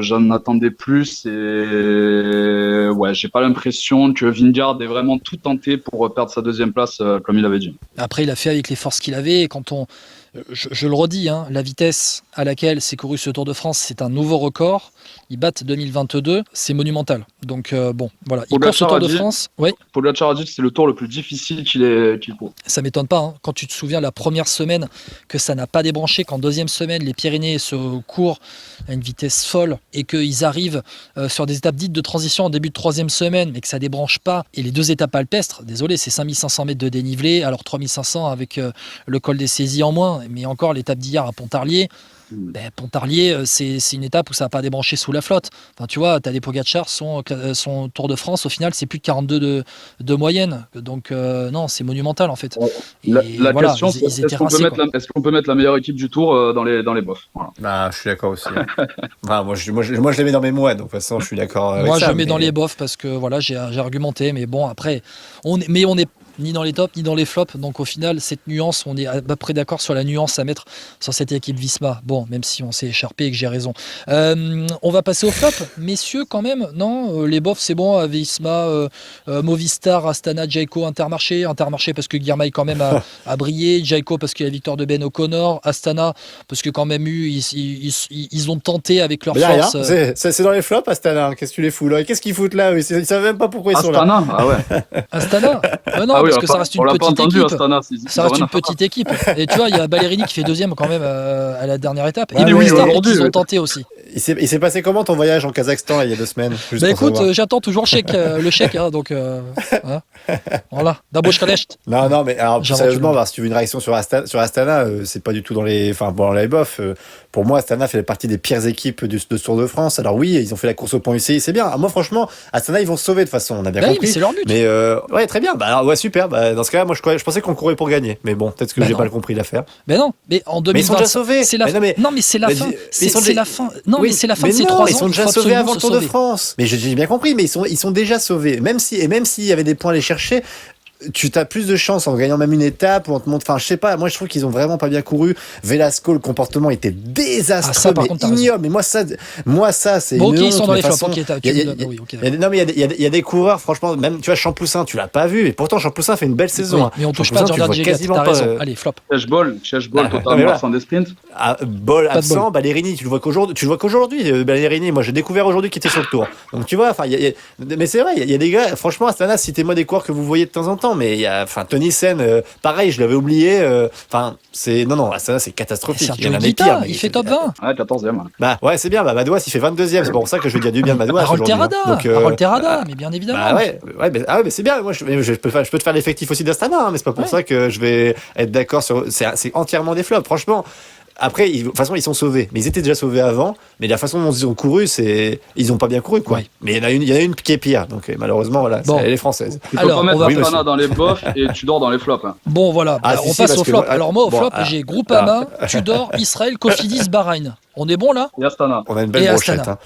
J'en attendais plus et ouais, j'ai pas l'impression que Vingegaard ait vraiment tout tenté pour perdre sa deuxième place comme il avait dit. Après, il a fait avec les forces qu'il avait. Et quand je le redis, hein, la vitesse à laquelle s'est couru ce Tour de France, c'est un nouveau record. Ils battent 2022, c'est monumental. Donc bon, voilà, il court ce Tour de France. Ouais. Pogacar a dit que c'est le tour le plus difficile qu'il court. Ça m'étonne pas, hein. Quand tu te souviens la première semaine que ça n'a pas débranché, qu'en deuxième semaine les Pyrénées se courent à une vitesse folle et qu'ils arrivent sur des étapes dites de transition en début de troisième semaine, mais que ça débranche pas. Et les deux étapes alpestres, désolé, c'est 5500 mètres de dénivelé, alors 3500 avec le col des Saisies en moins, mais encore l'étape d'hier à Pontarlier. Pontarlier, c'est une étape où ça n'a pas débranché sous la flotte. Enfin, tu vois, tu as des Pogacar, son Tour de France, au final, c'est plus de 42 de moyenne. Donc, non, c'est monumental, en fait. La voilà, question, c'est est-ce qu'on peut mettre la meilleure équipe du Tour dans les bofs, voilà. Bah, je suis d'accord aussi. Enfin, moi, je les mets dans mes mois, donc de toute façon, je suis d'accord avec moi, ça. je le mets dans les bofs parce que, voilà, j'ai argumenté. Mais bon, après, on est ni dans les tops, ni dans les flops. Donc au final, cette nuance, on est à peu près d'accord sur la nuance à mettre sur cette équipe Visma. Bon, même si on s'est écharpé et que j'ai raison. On va passer aux flops. Messieurs, quand même, non, les bofs, c'est bon. À Visma, Movistar, Astana, Jayco, Intermarché parce que Girmay quand même a brillé. Jayco parce qu'il y a la victoire de Ben O'Connor. Astana parce que quand même ils ont tenté avec leur force. C'est dans les flops, Astana. Qu'est-ce que tu les fous là? Qu'est-ce qu'ils foutent là? Ils savent même pas pourquoi ils sont là. Astana, ah ouais. Astana, non, parce que ça reste une petite équipe. Astana, ça reste une petite équipe. Et tu vois, il y a Ballerini qui fait deuxième quand même à la dernière étape. Ouais, et Movistar qu'ils ont tenté aussi. Il s'est passé comment ton voyage en Kazakhstan il y a 2 semaines? Bah écoute, j'attends toujours le chèque, hein, donc hein. Voilà. Dabosh Kalest. Non, mais alors, sérieusement, si tu veux une réaction sur Astana, c'est pas du tout dans les bofs. Pour moi, Astana fait partie des pires équipes de Tour de France. Alors oui, ils ont fait la course au point UCI, c'est bien. Moi, franchement, Astana, ils vont se sauver de toute façon, on a bien compris. Mais c'est leur but. Mais ouais, très bien. Bah alors, ouais, super. Bah, dans ce cas-là, moi, je pensais qu'on courait pour gagner. Mais bon, peut-être que j'ai pas compris l'affaire. Mais non, mais en 2020, mais ils sont déjà sauvés. Non, mais c'est la fin. C'est la fin. Non, mais c'est la fin de ces 3 ans. Ils sont déjà sauvés avant le Tour de France. Mais j'ai bien compris. Mais ils sont déjà sauvés. Même s'il y avait des points à aller chercher, tu as plus de chance en gagnant même une étape ou on te montre. Enfin, je sais pas. Moi, je trouve qu'ils ont vraiment pas bien couru. Velasco, le comportement était désastreux, ignoble. Mais moi, ça, c'est. Bon, ok, ils sont dans les flops. Non, mais il y a des coureurs, franchement, même, tu vois, Champoussin, tu l'as pas vu. Et pourtant, Champoussin fait une belle saison. Mais on touche pas à Jordan Jegat, t'as raison. Allez, flop. Cheshbol, totalement sans des sprints. Bol absent, Ballerini, tu le vois qu'aujourd'hui. Ballerini, moi, j'ai découvert aujourd'hui qu'il était sur le Tour. Donc, tu vois, enfin, mais c'est vrai, il y a des gars, franchement, Astana, citez-moi des coureurs que vous voyez de temps en temps. Mais il y a, Tony Sen, pareil, je l'avais oublié. Astana, c'est catastrophique. Il y en a des pires. Il fait top 20. Ouais, 14e. Bah ouais, c'est bien. Madouas, il fait 22e. C'est pour ça que je veux dire du bien de Madouas. Harold Terrada, mais bien évidemment. Mais c'est bien. Moi, je peux te faire l'effectif aussi d'Astana, mais c'est pas pour ça que je vais être d'accord sur. C'est entièrement des flops, franchement. Après, de toute façon, ils sont sauvés. Mais ils étaient déjà sauvés avant. Mais la façon dont ils ont couru, ils ont pas bien couru, quoi. Ouais. Mais il y en a une qui est pire. Donc, malheureusement, voilà, elle est française. Tu peux pas mettre Astana dans les bofs et Tudor dans les flops. Hein. Bon, voilà. On passe au flop. Alors, moi, au flop, j'ai Groupama, Tudor, Israël, Cofidis, Bahreïn. On est bon là? Et Astana. On a une belle brochette. Hein.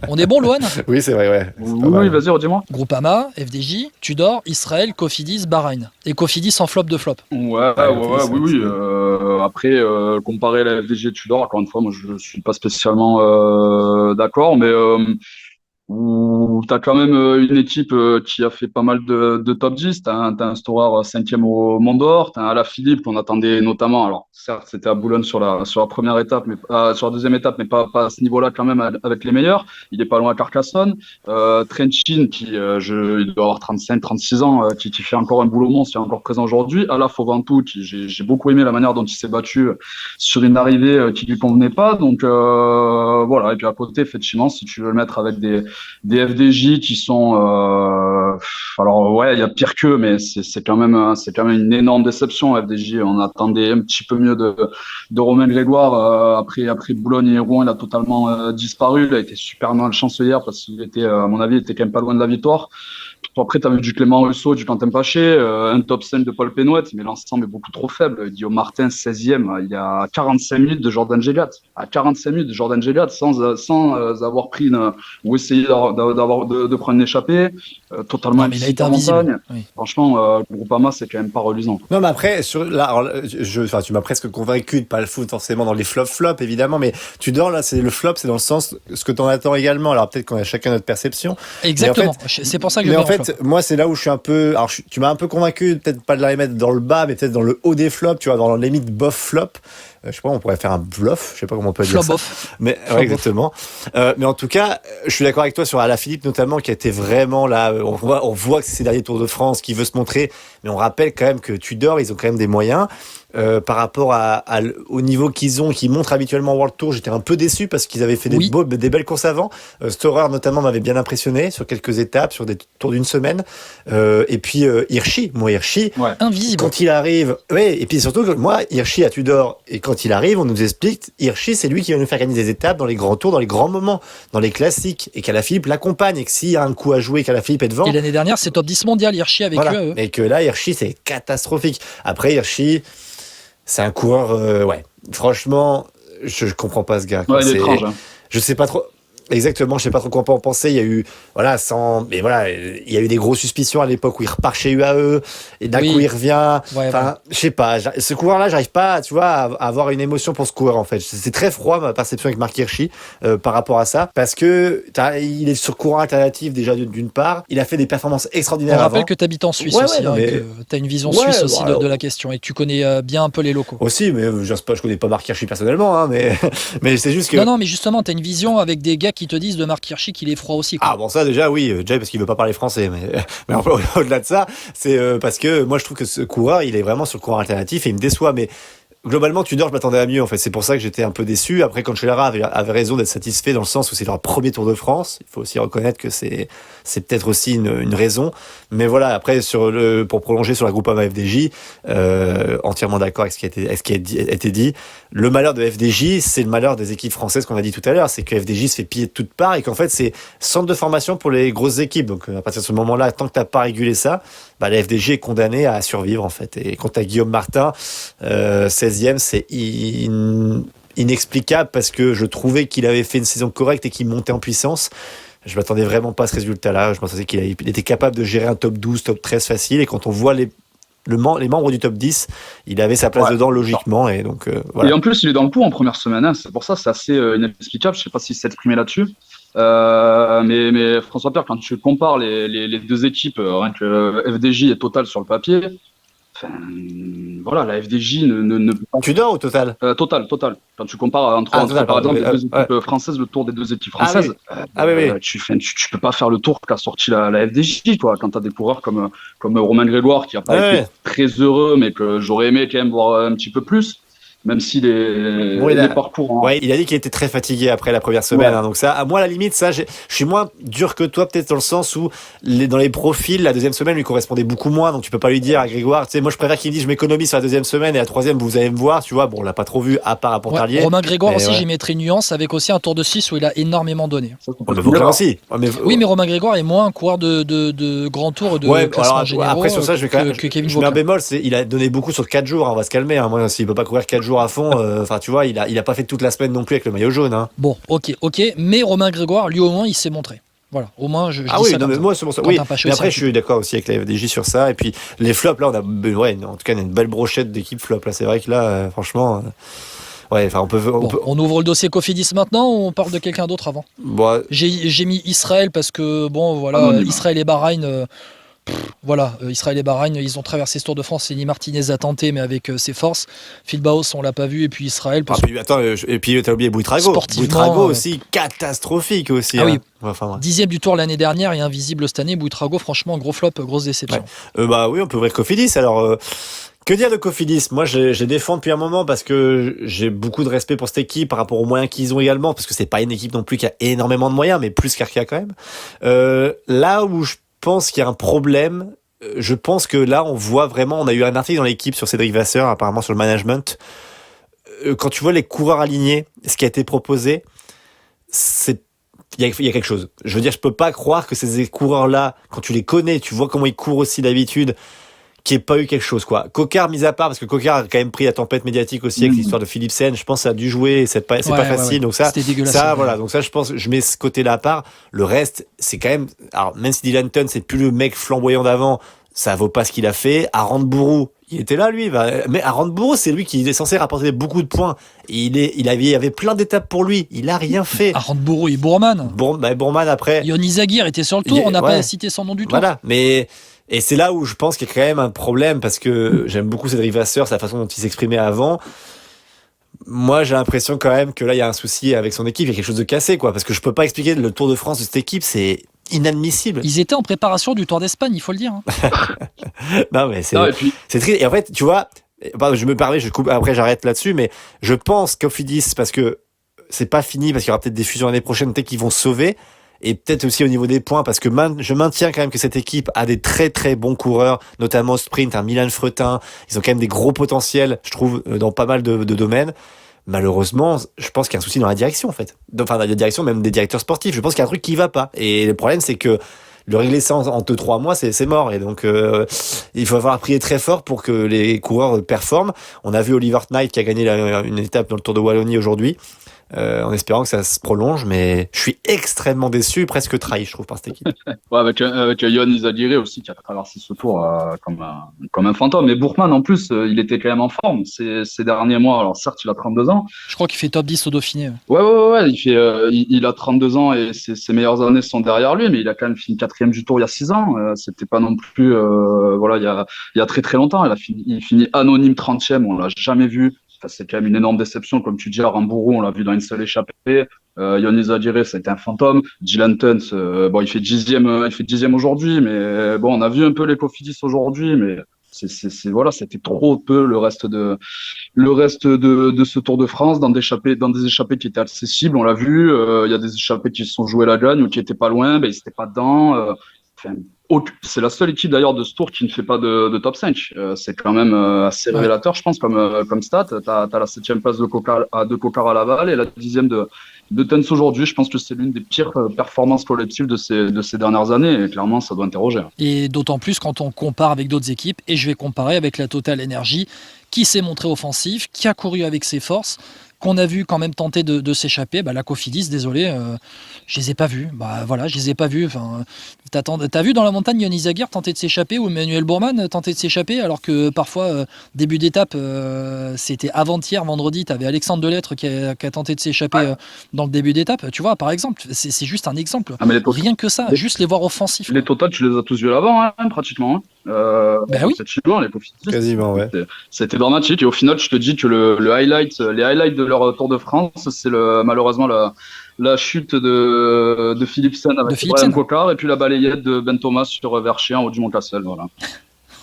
On est bon, Loan? Oui, c'est vrai, ouais. Oui, vas-y, redis-moi. Groupama, FDJ, Tudor, Israël, Cofidis, Bahreïn. Et Cofidis en flop de flop. Oui. Après, comparer la FDJ et Tudor, encore une fois, moi je suis pas spécialement d'accord, mais où t'as quand même une équipe qui a fait pas mal de top 10. T'as un Storer 5e au Mont d'Or, t'as un Alaphilippe qu'on attendait notamment. Alors certes, c'était à Boulogne sur la première étape, mais sur la deuxième étape, mais pas à ce niveau-là quand même avec les meilleurs. Il est pas loin à Carcassonne. Trenchin qui il doit avoir 35-36 ans, qui fait encore un boulot monstre, qui est encore présent aujourd'hui. Ala Fauventou, qui j'ai beaucoup aimé la manière dont il s'est battu sur une arrivée qui lui convenait pas. Donc voilà. Et puis à côté, effectivement, si tu veux le mettre avec des FDJ qui sont, alors ouais, il y a pire qu'eux, mais c'est quand même une énorme déception. FDJ, on attendait un petit peu mieux de Romain Grégoire. Après Boulogne et Rouen, il a totalement disparu. Il a été super malchanceux hier parce qu'il était, à mon avis, il était quand même pas loin de la victoire. Après, tu as vu du Clément Rousseau, du Quentin Paché, un top 5 de Paul Pénouette, mais l'ensemble est beaucoup trop faible. Guillaume Martin, 16e, il y a 45 minutes de Jordan Géliat. À 45 minutes de Jordan Géliat, sans avoir pris ou essayé de prendre une échappée, totalement Non, mais il a été invisible. Oui. Franchement, le Groupama, c'est quand même pas reluisant. Non, mais après, tu m'as presque convaincu de pas le foutre forcément dans les flops, évidemment, mais Tudor, là, c'est le flop, c'est dans le sens, ce que t'en attends également. Alors peut-être qu'on a chacun notre perception. Exactement. En fait, c'est pour ça que je mais mets en fait, moi, c'est là où je suis un peu, alors tu m'as un peu convaincu, peut-être pas de la mettre dans le bas, mais peut-être dans le haut des flops, tu vois, dans la limite bof flop. Je sais pas, on pourrait faire un bluff, je sais pas comment on peut dire ça. Mais ouais, exactement. Mais en tout cas, je suis d'accord avec toi sur Alaphilippe notamment, qui a été vraiment là. On voit que c'est ses derniers Tours de France, qui veut se montrer, mais on rappelle quand même que Tudor, ils ont quand même des moyens. Par rapport au niveau qu'ils montrent habituellement au World Tour, j'étais un peu déçu parce qu'ils avaient fait des belles courses avant. Storer notamment m'avait bien impressionné sur quelques étapes, sur des tours d'une semaine. Et puis Hirschi, ouais. Invisible. Quand il arrive, et puis surtout moi, Hirschi à Tudor, et quand il arrive, on nous explique, Hirschi, c'est lui qui va nous faire gagner des étapes dans les grands tours, dans les grands moments, dans les classiques, et qu'Alaphilippe l'accompagne, et que s'il y a un coup à jouer, qu'Alaphilippe est devant. Et l'année dernière, c'est top 10 mondial, Hirschi avec eux. Et que là, Hirschi, c'est catastrophique. Après, Hirschi, c'est un coureur, franchement, je comprends pas ce gars. Ouais, il est étrange. Hein. Je sais pas trop. Exactement, je sais pas trop quoi en penser. Il y a eu, il y a eu des grosses suspicions à l'époque où il repart chez UAE et d'un coup il revient. Je sais pas. Ce coureur-là, j'arrive pas, tu vois, à avoir une émotion pour ce coureur en fait. C'est très froid ma perception avec Marc Hirschi par rapport à ça, parce que il est sur courant alternatif déjà d'une part. Il a fait des performances extraordinaires. On rappelle que tu habites en Suisse aussi, et que tu as une vision suisse aussi de la question et que tu connais bien un peu les locaux. Aussi, mais je connais pas Marc Hirschi personnellement, hein, mais c'est juste que. Non, mais justement, tu as une vision avec des gars qui te disent de Marc Hirschi qu'il est froid aussi, quoi. Ah bon, ça déjà oui, Jay parce qu'il veut pas parler français, mais au-delà de ça, c'est parce que moi je trouve que ce coureur, il est vraiment sur le coureur alternatif et il me déçoit, mais globalement, Tudor, je m'attendais à mieux, en fait. C'est pour ça que j'étais un peu déçu. Après, Cancellara avait raison d'être satisfait dans le sens où c'est leur premier Tour de France. Il faut aussi reconnaître que c'est peut-être aussi une raison. Mais voilà, après, pour prolonger sur la Groupama FDJ, entièrement d'accord avec ce qui a été dit. Le malheur de FDJ, c'est le malheur des équipes françaises qu'on a dit tout à l'heure. C'est que FDJ se fait piller de toutes parts et qu'en fait, c'est centre de formation pour les grosses équipes. Donc, à partir de ce moment-là, tant que t'as pas régulé ça, la FDJ est condamnée à survivre, en fait. Et quant à Guillaume Martin, 16e, c'est inexplicable parce que je trouvais qu'il avait fait une saison correcte et qu'il montait en puissance. Je m'attendais vraiment pas à ce résultat-là. Je pensais qu'il était capable de gérer un top 12, top 13 facile. Et quand on voit les membres du top 10, il avait sa place dedans logiquement. Et donc, voilà. Et en plus, il est dans le coup en première semaine. Hein. C'est pour ça, c'est assez inexplicable. Je sais pas s'il s'est exprimé là-dessus. Mais François Pierre, quand tu compares les deux équipes, rien que FDJ et Total sur le papier, la FDJ ne peut pas. Tudor ou Total Total. Quand tu compares entre par exemple les deux équipes françaises, le tour des deux équipes françaises, tu peux pas faire le tour qu'a sorti la FDJ, quoi. Quand t'as des coureurs comme Romain Grégoire qui a pas été très heureux, mais que j'aurais aimé quand même voir un petit peu plus. Même si les parcours. Ouais, il a dit qu'il était très fatigué après la première semaine. Hein, donc ça, à moi, à la limite, ça, je suis moins dur que toi, peut-être dans le sens où dans les profils, la deuxième semaine lui correspondait beaucoup moins. Donc tu peux pas lui dire à Grégoire, tu sais, moi je préfère qu'il me dise je m'économise sur la deuxième semaine et la troisième vous allez me voir, tu vois. Bon, on l'a pas trop vu à part à Pontarlier. Romain Grégoire aussi, j'y mettrais une nuance avec aussi un Tour de 6 où il a énormément donné. Aussi. Oui, mais Romain Grégoire est moins un coureur de grand tour de classement généraux. Après sur ça, je vais quand même. Je mets un bémol, il a donné beaucoup sur 4 jours. Hein, on va se calmer. Hein. Moi, s'il peut pas courir 4 jours à fond. Enfin, tu vois, il a pas fait toute la semaine non plus avec le maillot jaune. Hein. Bon, ok, mais Romain Grégoire, lui au moins, il s'est montré. Voilà, au moins, je dis ça. Mais moi, c'est pour ça. Oui, mais après, je suis d'accord aussi avec la FDJ sur ça. Et puis, les flops, là, en tout cas, on a une belle brochette d'équipes flops. Là, c'est vrai que là, franchement. On ouvre le dossier Cofidis maintenant ou on parle de quelqu'un d'autre avant ? J'ai mis Israël parce que, Israël et Bahreïn. Voilà, Israël et Bahreïn, ils ont traversé ce Tour de France. Lenny Martinez a tenté, mais avec ses forces. Phil Baos, on l'a pas vu, et puis Israël. Ah, puis, attends, et puis t'as oublié Buitrago. Sportivement, Buitrago aussi, catastrophique aussi. Ah oui. Enfin, ouais. 10e du Tour l'année dernière et invisible cette année. Buitrago, franchement, gros flop, grosse déception. Ouais. Bah oui, on peut ouvrir Cofidis. Alors, que dire de Cofidis? Moi, je les défends depuis un moment parce que j'ai beaucoup de respect pour cette équipe par rapport aux moyens qu'ils ont également, parce que c'est pas une équipe non plus qui a énormément de moyens, mais plus qu'Arkea quand même. Là où je pense qu'il y a un problème, je pense que là, on voit vraiment, on a eu un article dans l'équipe sur Cédric Vasseur, apparemment sur le management. Quand tu vois les coureurs alignés, ce qui a été proposé, il y a quelque chose. Je veux dire, je peux pas croire que ces coureurs-là, quand tu les connais, tu vois comment ils courent aussi d'habitude, qu'il n'y ait pas eu quelque chose, quoi. Cocard, mis à part, parce que Cocard a quand même pris la tempête médiatique aussi avec l'histoire de Philipsen, je pense que ça a dû jouer, c'est pas facile, ouais. donc ça, voilà. Donc ça, je pense, je mets ce côté-là à part. Le reste, c'est quand même, alors, même si Dylan Tun, c'est plus le mec flamboyant d'avant, ça vaut pas ce qu'il a fait. Aramburu, il était là, lui, mais Aramburu, c'est lui qui est censé rapporter beaucoup de points. Il y avait plein d'étapes pour lui. Il a rien fait. Aramburu et Bourman. Bourman après. Yoni Zagir était sur le tour, on n'a pas cité son nom du tout. Voilà, et c'est là où je pense qu'il y a quand même un problème, parce que j'aime beaucoup Cédric Vasseur, sa façon dont il s'exprimait avant. Moi, j'ai l'impression quand même que là, il y a un souci avec son équipe, il y a quelque chose de cassé, quoi, parce que je peux pas expliquer le Tour de France de cette équipe, c'est inadmissible. Ils étaient en préparation du Tour d'Espagne, il faut le dire. Non, mais c'est triste. Et en fait, tu vois, je me permets, je coupe, après j'arrête là-dessus, mais je pense qu'Cofidis, parce que c'est pas fini, parce qu'il y aura peut-être des fusions l'année prochaine, peut-être qu'ils vont se sauver. Et peut-être aussi au niveau des points, parce que je maintiens quand même que cette équipe a des très très bons coureurs, notamment au sprint, Milan Fretin, ils ont quand même des gros potentiels, je trouve, dans pas mal de domaines. Malheureusement, je pense qu'il y a un souci dans la direction, en fait. Enfin, dans la direction, même des directeurs sportifs. Je pense qu'il y a un truc qui va pas. Et le problème, c'est que le régler ça en 2-3 mois, c'est mort. Et donc, il va falloir prier très fort pour que les coureurs performent. On a vu Oliver Knight qui a gagné une étape dans le Tour de Wallonie aujourd'hui. En espérant que ça se prolonge, mais je suis extrêmement déçu, presque trahi, je trouve, par cette équipe. Ouais, avec Yon Izagirre aussi qui a traversé ce tour comme un fantôme. Mais Bourman, en plus, il était quand même en forme ces derniers mois. Alors certes, il a 32 ans. Je crois qu'il fait top 10 au Dauphiné. Ouais. Il a 32 ans et ses meilleures années sont derrière lui, mais il a quand même fini 4e du Tour il y a 6 ans. C'était pas non plus, il y a très très longtemps. Il finit anonyme 30e, on l'a jamais vu. Enfin, c'est quand même une énorme déception, comme tu dis. Aramburu, on l'a vu dans une seule échappée. Yoni Zagirre, ça a été un fantôme. Dylan Tun, il fait 10e aujourd'hui, mais bon, on a vu un peu les Cofidis aujourd'hui, mais c'était trop peu le reste de ce Tour de France dans des échappées qui étaient accessibles. On l'a vu. Il y a des échappées qui se sont jouées la gagne ou qui étaient pas loin, ils étaient pas dedans. C'est la seule équipe d'ailleurs de ce tour qui ne fait pas de top 5. C'est quand même assez révélateur, je pense, comme stat. T'as la 7e place de Cocard à Laval et la 10e de Tens aujourd'hui. Je pense que c'est l'une des pires performances collectives de ces dernières années et clairement ça doit interroger. Et d'autant plus quand on compare avec d'autres équipes, et je vais comparer avec la Total Energy qui s'est montré offensif, qui a couru avec ses forces, qu'on a vu quand même tenter de s'échapper. La Cofidis, désolé, je les ai pas vus. Je les ai pas vus. Enfin, t'as vu dans la montagne Yoni Zagir tenter de s'échapper ou Emmanuel Bourman tenter de s'échapper, alors que parfois, début d'étape, c'était avant-hier, vendredi, t'avais Alexandre Delettre qui a tenté de s'échapper dans le début d'étape. Tu vois, par exemple, c'est juste un exemple. Rien que ça, juste les voir offensifs. Les Total, tu les as tous vus l'avant, pratiquement. Oui. Les Cofidis. Quasiment, ouais. C'était dramatique et au final, je te dis que les highlights de leur Tour de France, c'est malheureusement la chute de Philipsen avec Brian Cocard et puis la balayette de Ben Thomas sur Verchier en haut du Mont-Cassel. Voilà.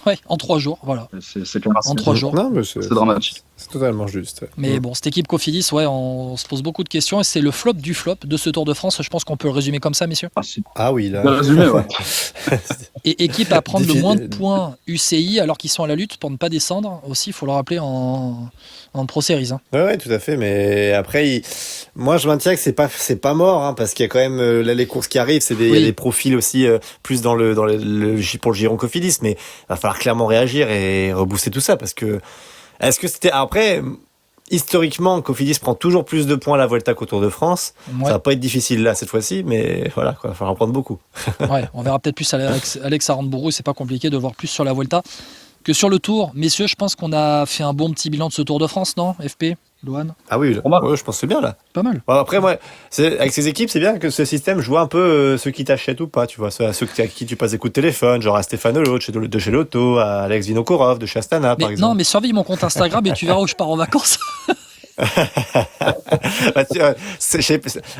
Ouais, en 3 jours, voilà. C'est en 3 jours. Non, mais c'est dramatique. C'est totalement juste. Mais bon, cette équipe Cofidis, on se pose beaucoup de questions et c'est le flop du flop de ce Tour de France. Je pense qu'on peut le résumer comme ça, messieurs. Ah oui, là. Bien résumé, ouais. Et équipe à prendre le moins de points UCI alors qu'ils sont à la lutte pour ne pas descendre. Aussi, il faut le rappeler en Pro Series. Ouais, tout à fait. Mais après, moi, je maintiens que c'est pas mort, parce qu'il y a quand même là, les courses qui arrivent. Il y a des profils aussi plus pour le Giron Cofidis, mais il va falloir clairement réagir et rebooster tout ça parce que est-ce que c'était après historiquement Cofidis prend toujours plus de points à la Vuelta qu'au Tour de France. Ça va pas être difficile là cette fois-ci, mais voilà quoi, il va falloir en prendre beaucoup. Ouais, on verra peut-être plus Alex Aramburu, c'est pas compliqué de le voir plus sur la Vuelta que sur le Tour. Messieurs, je pense qu'on a fait un bon petit bilan de ce Tour de France, non, FP? Lohan. Ah oui, Pas mal. ouais, je pense que c'est bien là. Pas mal. Bon, après, moi, avec ces équipes, c'est bien que ce système joue un peu ceux qui t'achètent ou pas, tu vois, ceux à qui tu passes des coups de téléphone, genre à Stéphane Lô de chez Lotto, à Alex Vinokourov de chez Astana, par Mais exemple. non, mais surveille mon compte Instagram et tu verras où je pars en vacances.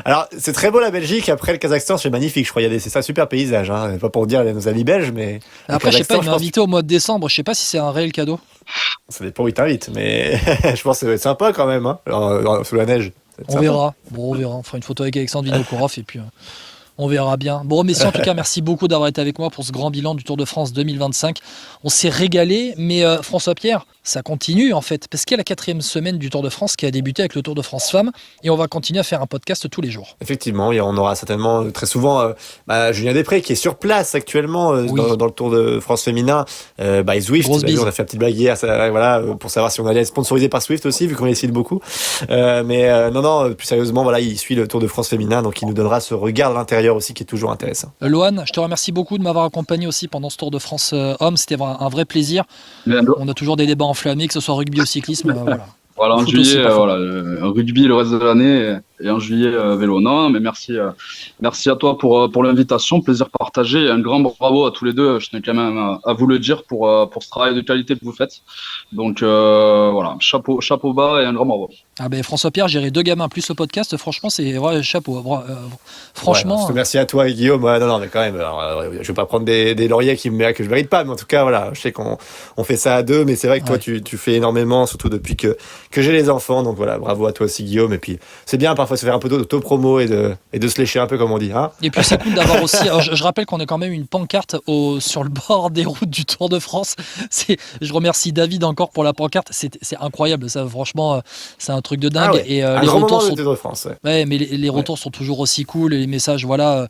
Alors, c'est très beau la Belgique. Après, le Kazakhstan, c'est magnifique. Je crois c'est ça, super paysage. Hein. Pas pour dire nos amis belges, mais. Après, je sais pas, il m'a pense invité au mois de décembre. Je sais pas si c'est un réel cadeau. que ça dépend où ils t'invitent, mais je pense que ça va être sympa quand même, hein, sous la neige. Ça va être On sympa. verra. Bon, on verra. On fera une photo avec Alexandre Vinokourov et puis on verra bien. Bon, messieurs, en tout cas, merci beaucoup d'avoir été avec moi pour ce grand bilan du Tour de France 2025. On s'est régalé, mais François-Pierre, ça continue en fait, parce qu'il y a la 4e semaine du Tour de France qui a débuté avec le Tour de France Femmes et on va continuer à faire un podcast tous les jours. Effectivement, on aura certainement très souvent Julien Després qui est sur place actuellement Oui. dans le Tour de France féminin. Et Zwift, Grosse bise. on a fait une petite blague hier, voilà, pour savoir si on allait être sponsorisé par Swift aussi, vu qu'on les cite beaucoup. Non, plus sérieusement, voilà, il suit le Tour de France féminin, donc il nous donnera ce regard de l'intérieur aussi qui est toujours intéressant. Lohan, je te remercie beaucoup de m'avoir accompagné aussi pendant ce Tour de France Hommes. C'était un vrai plaisir. On a toujours des débats enflammés, que ce soit rugby ou cyclisme. Voilà. Voilà, en Foot juillet, aussi, parfois. rugby le reste de l'année et en juillet, vélo. Non, mais merci à toi pour l'invitation, plaisir partagé et un grand bravo à tous les deux. Je tenais quand même à vous le dire pour ce travail de qualité que vous faites. Donc voilà, chapeau bas et un grand bravo. Ah ben François-Pierre, gérer 2 gamins plus le podcast, franchement, c'est vrai, chapeau. Franchement. Ouais, merci à toi, Guillaume. Non, mais quand même, je vais pas prendre des lauriers que je mérite pas, mais en tout cas, voilà, je sais qu'on fait ça à deux, mais c'est vrai que toi, tu fais énormément, surtout depuis que j'ai les enfants. Donc voilà, bravo à toi aussi, Guillaume. Et puis, c'est bien parfois de se faire un peu d'auto-promo et de se lécher un peu, comme on dit. Hein, Et puis c'est cool d'avoir aussi. Alors, je rappelle qu'on a quand même une pancarte sur le bord des routes du Tour de France. Je remercie David encore pour la pancarte. C'est incroyable, ça. Franchement, c'est un truc de dingue. Ah ouais, Et un les grand retours moment sont. de Tour de France. Ouais. Ouais, mais les retours sont toujours aussi cool. Et les messages, voilà,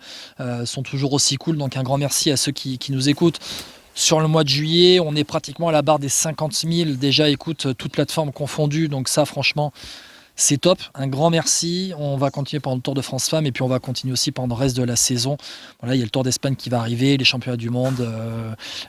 sont toujours aussi cool. Donc un grand merci à ceux qui nous écoutent. Sur le mois de juillet, on est pratiquement à la barre des 50 000 déjà écoute, toutes plateformes confondues. Donc ça, franchement, c'est top. Un grand merci. On va continuer pendant le Tour de France Femmes et puis on va continuer aussi pendant le reste de la saison. Voilà, il y a le Tour d'Espagne qui va arriver, les championnats du monde,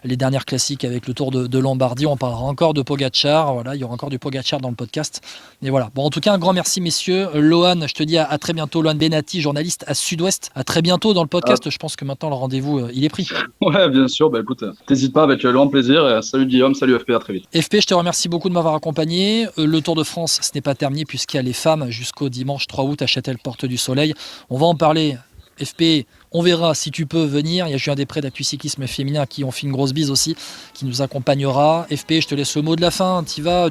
les dernières classiques avec le Tour de Lombardie. On parlera encore de Pogacar. Voilà, il y aura encore du Pogacar dans le podcast. Et voilà. Bon, en tout cas, un grand merci, messieurs. Lohan, je te dis à très bientôt. Lohan Benati, journaliste à Sud-Ouest. À très bientôt dans le podcast. Je pense que maintenant, le rendez-vous, il est pris. Ouais, bien sûr. Bah écoute, t'hésites pas, avec grand plaisir. Salut Guillaume, salut FP, à très vite. FP, je te remercie beaucoup de m'avoir accompagné. Le Tour de France, ce n'est pas terminé puisqu'il y a les femmes jusqu'au dimanche 3 août à Châtel-Porte du Soleil. On va en parler. FP, on verra si tu peux venir. Il y a Julien Després d'Actu Cyclisme Féminin qui ont fait une grosse bise aussi, qui nous accompagnera. FP, je te laisse le mot de la fin.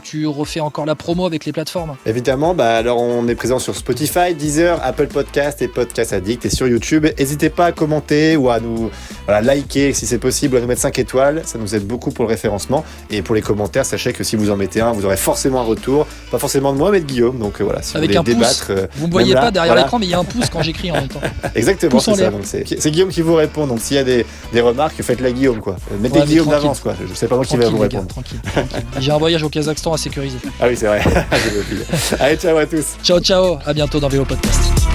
Tu refais encore la promo avec les plateformes. Évidemment, alors on est présent sur Spotify, Deezer, Apple Podcast et Podcast Addict et sur YouTube. N'hésitez pas à commenter ou à nous liker si c'est possible, à nous mettre 5 étoiles. Ça nous aide beaucoup pour le référencement. Et pour les commentaires, sachez que si vous en mettez un, vous aurez forcément un retour. Pas forcément de moi, mais de Guillaume. Donc voilà, si avec vous un voulez pouce. débattre. Vous ne me voyez pas derrière voilà. l'écran, mais il y a un pouce quand j'écris en même temps. Exactement, Pouce en c'est ça. l'air. Donc c'est Guillaume qui vous répond. Donc s'il y a des remarques, faites-la Guillaume, quoi. Mettez Ouais, mais Guillaume tranquille. d'avance, quoi. Je sais pas moi qui vais Tranquille, vous les gars, répondre. tranquille. J'ai un voyage au Kazakhstan à sécuriser. Ah oui, c'est vrai. J'ai oublié. Allez, ciao à tous. Ciao, ciao. À bientôt dans Vélo Podcast.